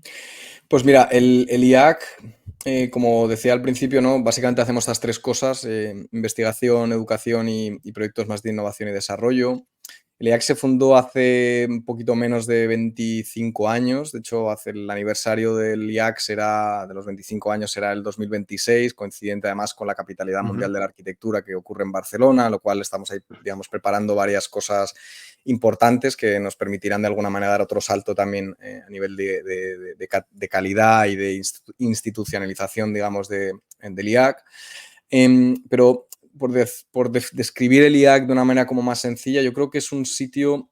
Pues mira, el IAC, como decía al principio, ¿no? Básicamente hacemos estas tres cosas, investigación, educación y proyectos más de innovación y desarrollo. El IAC se fundó hace un poquito menos de 25 años, de hecho, hace el aniversario del IAC será, de los 25 años será el 2026, coincidente además con la Capitalidad Ujú. Mundial de la Arquitectura que ocurre en Barcelona, lo cual estamos ahí, digamos, preparando varias cosas importantes que nos permitirán de alguna manera dar otro salto también a nivel de calidad y de institucionalización, digamos, del IAC. Pero describir el IAC de una manera como más sencilla, yo creo que es un sitio,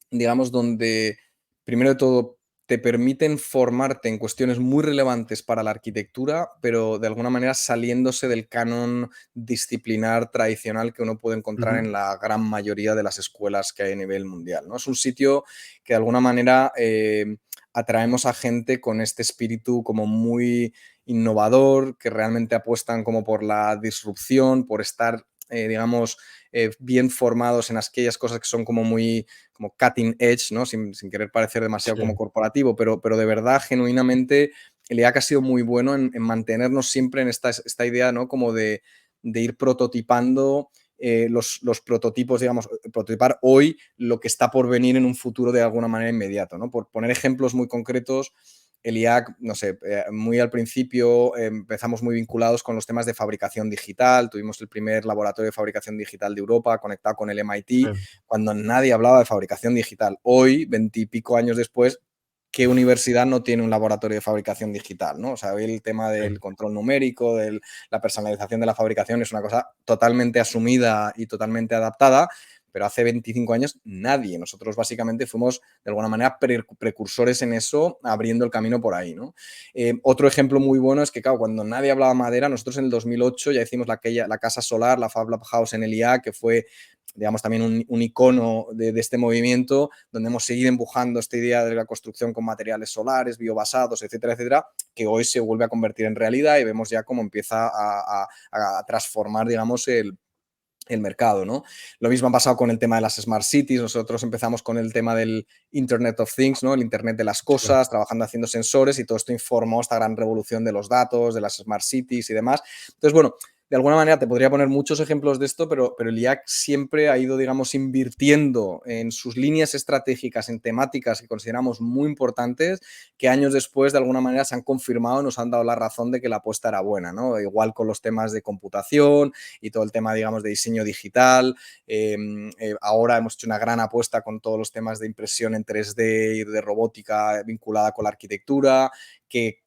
digamos, donde primero de todo te permiten formarte en cuestiones muy relevantes para la arquitectura, pero de alguna manera saliéndose del canon disciplinar tradicional que uno puede encontrar Ujú. en la gran mayoría de las escuelas que hay a nivel mundial, ¿no? Es un sitio que de alguna manera atraemos a gente con este espíritu como muy innovador, que realmente apuestan como por la disrupción, por estar, digamos, bien formados en aquellas cosas que son como muy como cutting edge, ¿no? Sin querer parecer demasiado como Sí, corporativo, pero de verdad, genuinamente, el IAC ha sido muy bueno en mantenernos siempre en esta idea, ¿no? Como de ir prototipando los prototipos, digamos, prototipar hoy lo que está por venir en un futuro de alguna manera inmediato, ¿no? Por poner ejemplos muy concretos, el IAC, no sé, muy al principio empezamos muy vinculados con los temas de fabricación digital, tuvimos el primer laboratorio de fabricación digital de Europa conectado con el sí, MIT, cuando nadie hablaba de fabricación digital. Hoy, 20 y pico años después, ¿qué universidad no tiene un laboratorio de fabricación digital? ¿No? O sea, hoy el tema sí. del control numérico, de la personalización de la fabricación es una cosa totalmente asumida y totalmente adaptada, pero hace 25 años nadie. Nosotros básicamente fuimos de alguna manera precursores en eso, abriendo el camino por ahí, ¿no? Otro ejemplo muy bueno es que, claro, cuando nadie hablaba madera, nosotros en el 2008 ya hicimos la casa solar, la Fab Lab House en el IA, que fue, digamos, también un icono de este movimiento, donde hemos seguido empujando esta idea de la construcción con materiales solares, biobasados, etcétera, etcétera, que hoy se vuelve a convertir en realidad y vemos ya cómo empieza a transformar, digamos, el mercado, ¿no? Lo mismo ha pasado con el tema de las Smart Cities. Nosotros empezamos con el tema del Internet of Things, ¿no? El Internet de las Sí. cosas, trabajando haciendo sensores y todo esto informó esta gran revolución de los datos, de las Smart Cities y demás. Entonces, bueno, de alguna manera te podría poner muchos ejemplos de esto, pero el IAC siempre ha ido, digamos, invirtiendo en sus líneas estratégicas, en temáticas que consideramos muy importantes, que años después, de alguna manera, se han confirmado y nos han dado la razón de que la apuesta era buena, ¿no? Igual con los temas de computación y todo el tema, digamos, de diseño digital. Ahora hemos hecho una gran apuesta con todos los temas de impresión en 3D y de robótica vinculada con la arquitectura, que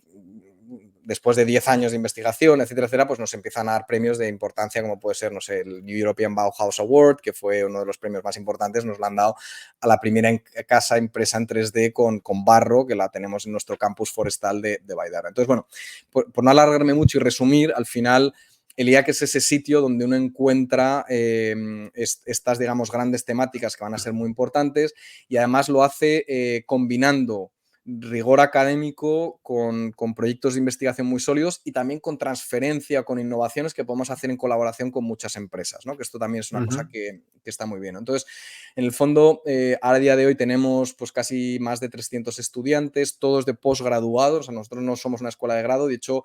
después de 10 años de investigación, etcétera, etcétera, pues nos empiezan a dar premios de importancia, como puede ser, no sé, el New European Bauhaus Award, que fue uno de los premios más importantes, nos lo han dado a la primera casa impresa en 3D con barro, que la tenemos en nuestro campus forestal de Baidara. Entonces, bueno, por no alargarme mucho y resumir, al final el IAC es ese sitio donde uno encuentra estas, digamos, grandes temáticas que van a ser muy importantes y además lo hace combinando rigor académico con proyectos de investigación muy sólidos y también con transferencia, con innovaciones que podemos hacer en colaboración con muchas empresas, ¿no? Que esto también es una Ujú. cosa que está muy bien. Entonces, en el fondo, a día de hoy tenemos pues casi más de 300 estudiantes, todos de posgraduados. O sea, nosotros no somos una escuela de grado, de hecho,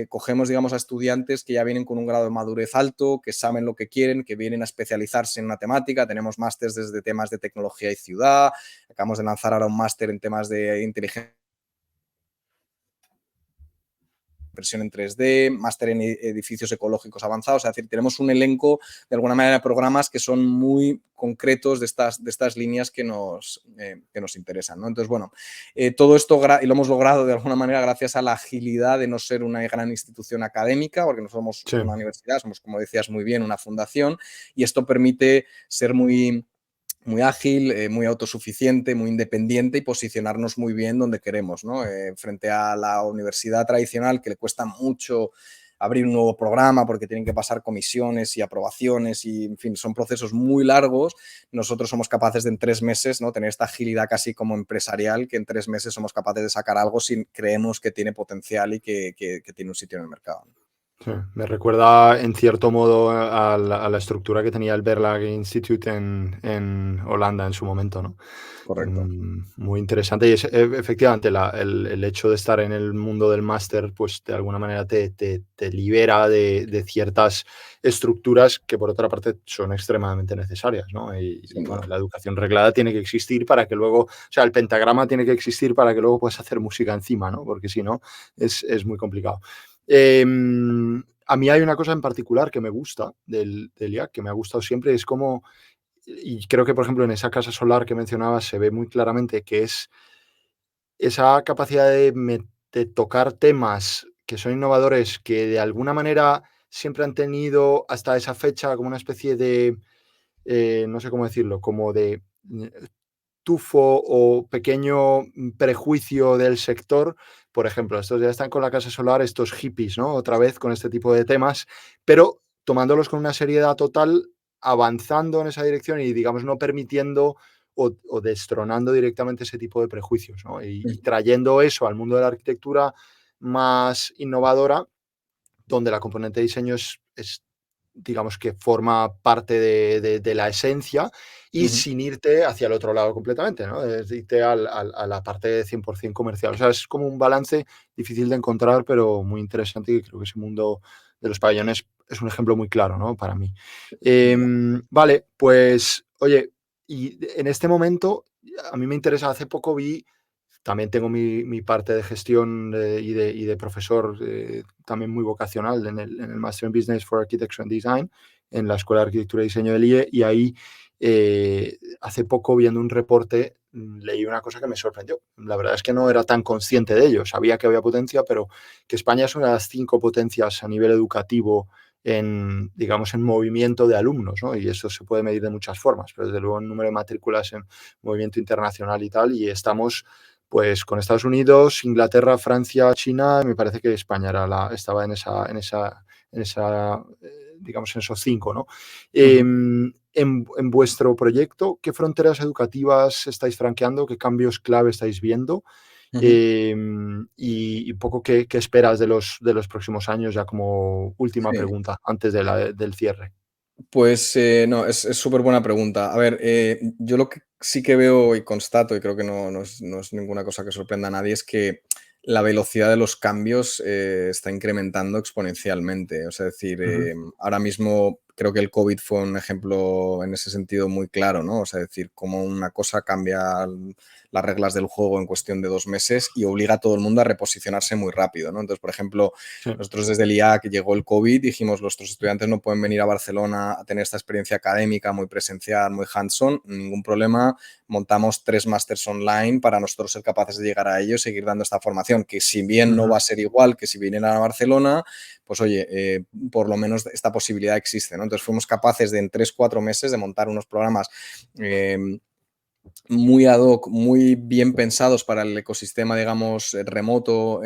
cogemos, digamos, a estudiantes que ya vienen con un grado de madurez alto, que saben lo que quieren, que vienen a especializarse en una temática. Tenemos másters desde temas de tecnología y ciudad, acabamos de lanzar ahora un máster en temas de inteligencia impresión en 3D, máster en edificios ecológicos avanzados. Es decir, tenemos un elenco, de alguna manera, de programas que son muy concretos de estas líneas que nos interesan, ¿no? Entonces, bueno, todo esto y lo hemos logrado de alguna manera gracias a la agilidad de no ser una gran institución académica, porque no somos Sí. una universidad, somos, como decías muy bien, una fundación, y esto permite ser muy ágil, muy autosuficiente, muy independiente y posicionarnos muy bien donde queremos, ¿no? Frente a la universidad tradicional, que le cuesta mucho abrir un nuevo programa porque tienen que pasar comisiones y aprobaciones y, en fin, son procesos muy largos. Nosotros somos capaces de en 3 meses, ¿no?, tener esta agilidad casi como empresarial, que en 3 meses somos capaces de sacar algo si creemos que tiene potencial y que tiene un sitio en el mercado. Sí, me recuerda en cierto modo a la estructura que tenía el Berlage Institute en Holanda en su momento, ¿no? Correcto. Muy interesante y efectivamente el hecho de estar en el mundo del máster, pues de alguna manera te libera de ciertas estructuras que por otra parte son extremadamente necesarias, ¿no? Y, Sin bueno, duda. la educación reglada tiene que existir para que luego, o sea, el pentagrama tiene que existir para que luego puedas hacer música encima, ¿no? Porque si no, es muy complicado. A mí hay una cosa en particular que me gusta del IAC, que me ha gustado siempre, es como, y creo que por ejemplo en esa casa solar que mencionabas se ve muy claramente que es esa capacidad de tocar temas que son innovadores, que de alguna manera siempre han tenido hasta esa fecha como una especie de, no sé cómo decirlo, como de tufo o pequeño prejuicio del sector. Por ejemplo, estos ya están con la casa solar, estos hippies, ¿no? Otra vez con este tipo de temas, pero tomándolos con una seriedad total, avanzando en esa dirección y, digamos, no permitiendo o destronando directamente ese tipo de prejuicios, ¿no? Y trayendo eso al mundo de la arquitectura más innovadora, donde la componente de diseño es digamos que forma parte de la esencia y Ujú. sin irte hacia el otro lado completamente, ¿no? Es irte a la parte 100% comercial. O sea, es como un balance difícil de encontrar, pero muy interesante y creo que ese mundo de los pabellones es un ejemplo muy claro, ¿no? Para mí. Sin duda. Vale, pues, oye, y en este momento a mí me interesa, hace poco vi también tengo mi parte de gestión y de profesor también muy vocacional en el Master in Business for Architecture and Design en la Escuela de Arquitectura y Diseño del IE y ahí hace poco viendo un reporte leí una cosa que me sorprendió. La verdad es que no era tan consciente de ello. Sabía que había potencia, pero que España es una de las 5 potencias a nivel educativo en, digamos, en movimiento de alumnos, ¿no? Y eso se puede medir de muchas formas, pero desde luego en número de matrículas en movimiento internacional y tal, y estamos pues con Estados Unidos, Inglaterra, Francia, China, me parece que España estaba digamos, en esos 5, ¿no? Ujú. En vuestro proyecto, ¿qué fronteras educativas estáis franqueando? ¿Qué cambios clave estáis viendo? Ujú. Y un poco qué esperas de los próximos años, ya como última Sí. pregunta, antes del cierre. Pues no, es súper buena pregunta. A ver, yo lo que sí que veo y constato, y creo que no es ninguna cosa que sorprenda a nadie, es que la velocidad de los cambios está incrementando exponencialmente. O sea, es decir, Ujú. ahora mismo creo que el COVID fue un ejemplo en ese sentido muy claro, ¿no? O sea, es decir, cómo una cosa cambia las reglas del juego en cuestión de 2 meses y obliga a todo el mundo a reposicionarse muy rápido, ¿no? Entonces, por ejemplo, Sí. nosotros desde el IAC llegó el COVID, dijimos, nuestros estudiantes no pueden venir a Barcelona a tener esta experiencia académica muy presencial, muy hands-on, ningún problema, montamos 3 másters online para nosotros ser capaces de llegar a ellos y seguir dando esta formación, que si bien no Ujú. va a ser igual que si vinieran a Barcelona, pues oye, por lo menos esta posibilidad existe, ¿no? Entonces fuimos capaces de en 3-4 meses de montar unos programas muy ad hoc, muy bien pensados para el ecosistema, digamos, remoto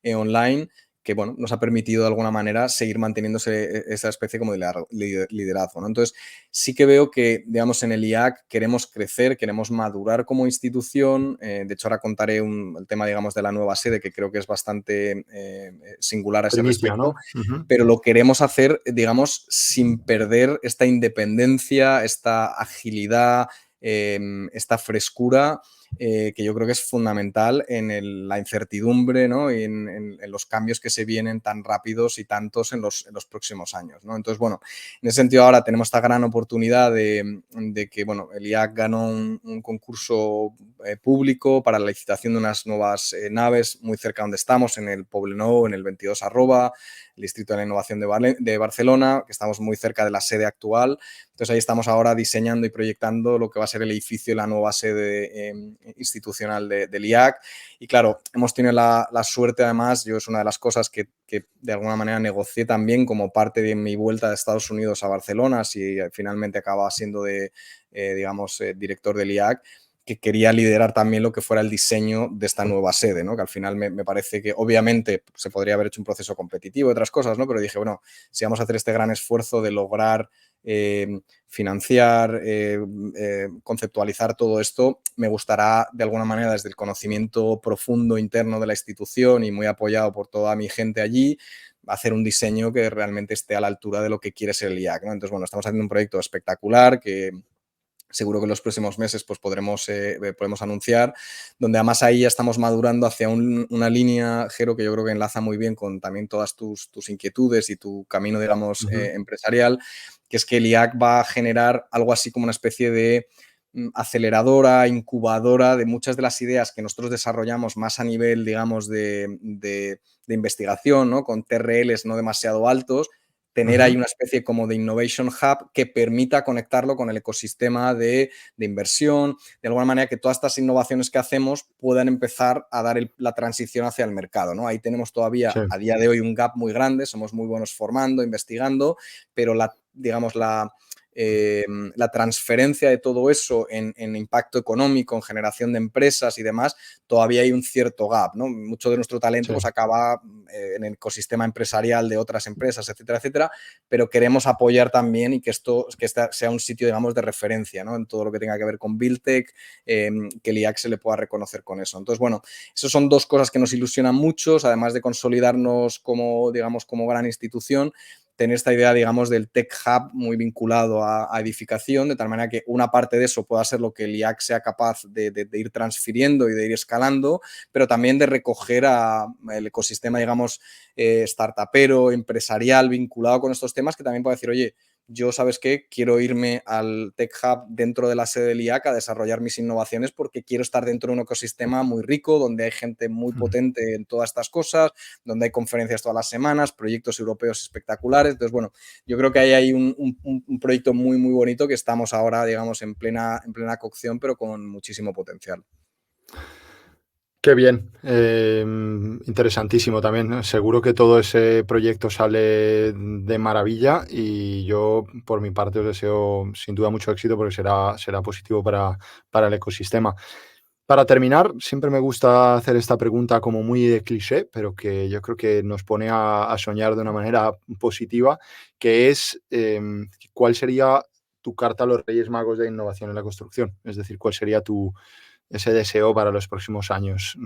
online, que bueno, nos ha permitido de alguna manera seguir manteniéndose esa especie como de liderazgo, ¿no? Entonces, sí que veo que, digamos, en el IAC queremos crecer, queremos madurar como institución. De hecho, ahora contaré el tema, digamos, de la nueva sede, que creo que es bastante singular a ese Primicia, respecto, ¿no? Ujú. pero lo queremos hacer, digamos, sin perder esta independencia, esta agilidad, esta frescura que yo creo que es fundamental en la incertidumbre, ¿no? Y en los cambios que se vienen tan rápidos y tantos en los próximos años, ¿no? Entonces, bueno, en ese sentido ahora tenemos esta gran oportunidad de que, bueno, el IAC ganó un concurso público para la licitación de unas nuevas naves muy cerca donde estamos, en el Poblenou, en el 22 Arroba, el Distrito de la Innovación de Barcelona, que estamos muy cerca de la sede actual. Entonces ahí estamos ahora diseñando y proyectando lo que va a ser el edificio y la nueva sede institucional del IAC. Y claro, hemos tenido la suerte, además, yo es una de las cosas que de alguna manera negocié también como parte de mi vuelta de Estados Unidos a Barcelona, si finalmente acababa siendo director del IAC, que quería liderar también lo que fuera el diseño de esta nueva sede, ¿no? Que al final me parece que obviamente se podría haber hecho un proceso competitivo y otras cosas, ¿no? Pero dije, bueno, si vamos a hacer este gran esfuerzo de lograr financiar, conceptualizar todo esto, me gustará de alguna manera desde el conocimiento profundo interno de la institución y muy apoyado por toda mi gente allí, hacer un diseño que realmente esté a la altura de lo que quiere ser el IAC, ¿no? Entonces, bueno, estamos haciendo un proyecto espectacular que seguro que en los próximos meses pues podremos anunciar, donde además ahí ya estamos madurando hacia una línea, Jero, que yo creo que enlaza muy bien con también todas tus inquietudes y tu camino, digamos, empresarial, que es que el IAC va a generar algo así como una especie de aceleradora, incubadora de muchas de las ideas que nosotros desarrollamos más a nivel, digamos, de investigación, ¿no? Con TRLs no demasiado altos, tener ahí una especie como de innovation hub que permita conectarlo con el ecosistema de inversión, de alguna manera que todas estas innovaciones que hacemos puedan empezar a dar la transición hacia el mercado, ¿no? Ahí tenemos todavía Sí. a día de hoy un gap muy grande, somos muy buenos formando, investigando, pero la transferencia de todo eso en impacto económico, en generación de empresas y demás, todavía hay un cierto gap, ¿no? Mucho de nuestro talento pues acaba en el ecosistema empresarial de otras empresas, etcétera, etcétera, pero queremos apoyar también y que este sea un sitio, digamos, de referencia, ¿no? En todo lo que tenga que ver con Buildtech, que el IAC se le pueda reconocer con eso. Entonces, bueno, esas son dos cosas que nos ilusionan mucho, además de consolidarnos como, digamos, como gran institución, tener esta idea, digamos, del Tech Hub muy vinculado a edificación, de tal manera que una parte de eso pueda ser lo que el IAC sea capaz de ir transfiriendo y de ir escalando, pero también de recoger el ecosistema, digamos, startupero, empresarial, vinculado con estos temas, que también pueda decir, oye, yo, ¿sabes qué? Quiero irme al Tech Hub dentro de la sede del IAC a desarrollar mis innovaciones porque quiero estar dentro de un ecosistema muy rico, donde hay gente muy potente en todas estas cosas, donde hay conferencias todas las semanas, proyectos europeos espectaculares. Entonces, bueno, yo creo que ahí hay un proyecto muy, muy bonito que estamos ahora, digamos, en plena cocción, pero con muchísimo potencial. Qué bien, interesantísimo también, ¿no? Seguro que todo ese proyecto sale de maravilla y yo, por mi parte, os deseo sin duda mucho éxito porque será positivo para el ecosistema. Para terminar, siempre me gusta hacer esta pregunta como muy de cliché, pero que yo creo que nos pone a soñar de una manera positiva, que es ¿cuál sería tu carta a los Reyes Magos de innovación en la construcción? Es decir, ¿cuál sería ese deseo para los próximos años?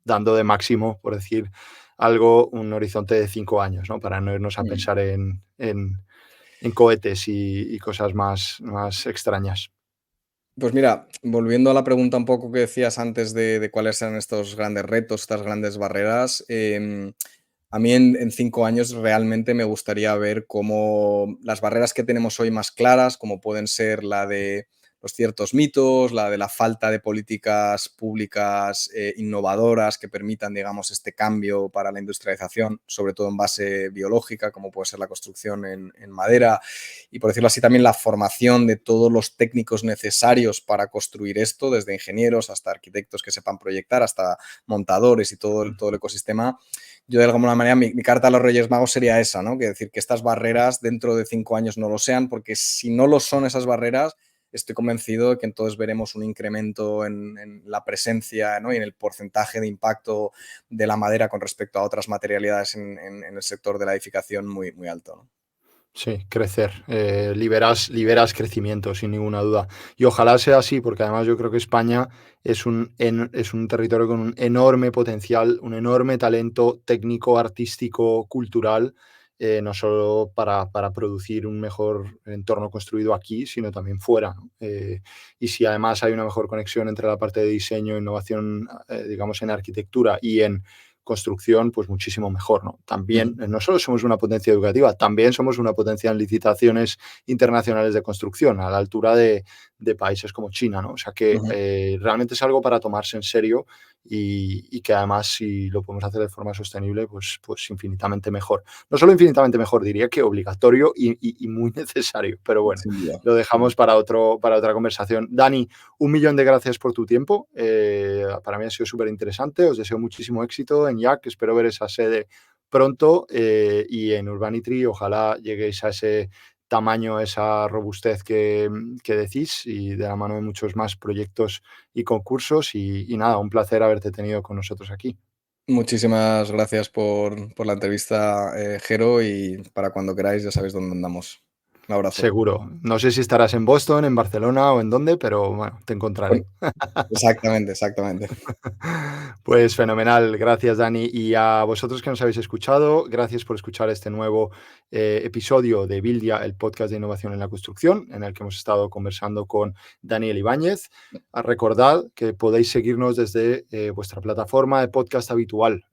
Dando de máximo, por decir algo, un horizonte de 5 años, ¿no? Para no irnos a pensar en cohetes y cosas más extrañas. Pues mira, volviendo a la pregunta un poco que decías antes de cuáles eran estos grandes retos, estas grandes barreras, a mí en 5 años realmente me gustaría ver cómo las barreras que tenemos hoy más claras, como pueden ser la de los ciertos mitos, la de la falta de políticas públicas innovadoras que permitan, digamos, este cambio para la industrialización, sobre todo en base biológica, como puede ser la construcción en madera, y por decirlo así también la formación de todos los técnicos necesarios para construir esto, desde ingenieros hasta arquitectos que sepan proyectar, hasta montadores y todo el ecosistema. Yo de alguna manera mi carta a los Reyes Magos sería esa, ¿no? Que decir que estas barreras dentro de 5 años no lo sean, porque si no lo son esas barreras, estoy convencido de que entonces veremos un incremento en la presencia, ¿no? Y en el porcentaje de impacto de la madera con respecto a otras materialidades en el sector de la edificación muy, muy alto, ¿no? Sí, crecer. Liberas crecimiento, sin ninguna duda. Y ojalá sea así, porque además yo creo que España es un territorio con un enorme potencial, un enorme talento técnico, artístico, cultural, no solo para producir un mejor entorno construido aquí, sino también fuera, ¿no? Y si además hay una mejor conexión entre la parte de diseño, innovación, digamos, en arquitectura y en construcción, pues muchísimo mejor, ¿no? También, no solo somos una potencia educativa, también somos una potencia en licitaciones internacionales de construcción, a la altura de países como China, ¿no? O sea que realmente es algo para tomarse en serio y que además, si lo podemos hacer de forma sostenible, pues infinitamente mejor. No solo infinitamente mejor, diría que obligatorio y muy necesario, pero bueno, Sin duda. lo dejamos para otra conversación. Dani, 1.000.000 de gracias por tu tiempo. Para mí ha sido súper interesante. Os deseo muchísimo éxito en YAC. Espero ver esa sede pronto y en Urbanitry ojalá lleguéis a ese tamaño, esa robustez que decís y de la mano de muchos más proyectos y concursos. Y nada, un placer haberte tenido con nosotros aquí. Muchísimas gracias por la entrevista, Jero, y para cuando queráis ya sabéis dónde andamos. Un abrazo. Seguro. No sé si estarás en Boston, en Barcelona o en dónde, pero bueno, te encontraré. Exactamente. Pues fenomenal, gracias Dani. Y a vosotros que nos habéis escuchado, gracias por escuchar este nuevo episodio de Buildia, el podcast de innovación en la construcción, en el que hemos estado conversando con Daniel Ibáñez. Recordad que podéis seguirnos desde vuestra plataforma de podcast habitual.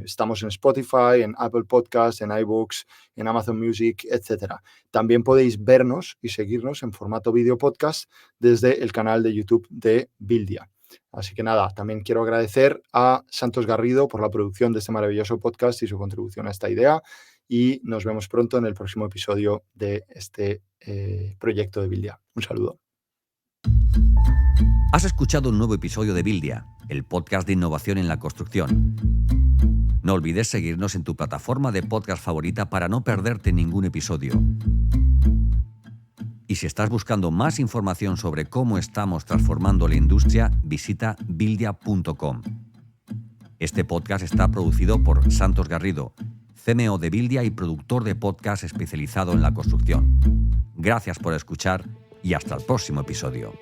Estamos en Spotify, en Apple Podcasts, en iBooks, en Amazon Music, etc. También podéis vernos y seguirnos en formato video podcast desde el canal de YouTube de Buildia. Así que nada, también quiero agradecer a Santos Garrido por la producción de este maravilloso podcast y su contribución a esta idea. Y nos vemos pronto en el próximo episodio de este proyecto de Buildia. Un saludo. Has escuchado un nuevo episodio de Buildia, el podcast de innovación en la construcción. No olvides seguirnos en tu plataforma de podcast favorita para no perderte ningún episodio. Y si estás buscando más información sobre cómo estamos transformando la industria, visita buildia.com. Este podcast está producido por Santos Garrido, CMO de Buildia y productor de podcast especializado en la construcción. Gracias por escuchar y hasta el próximo episodio.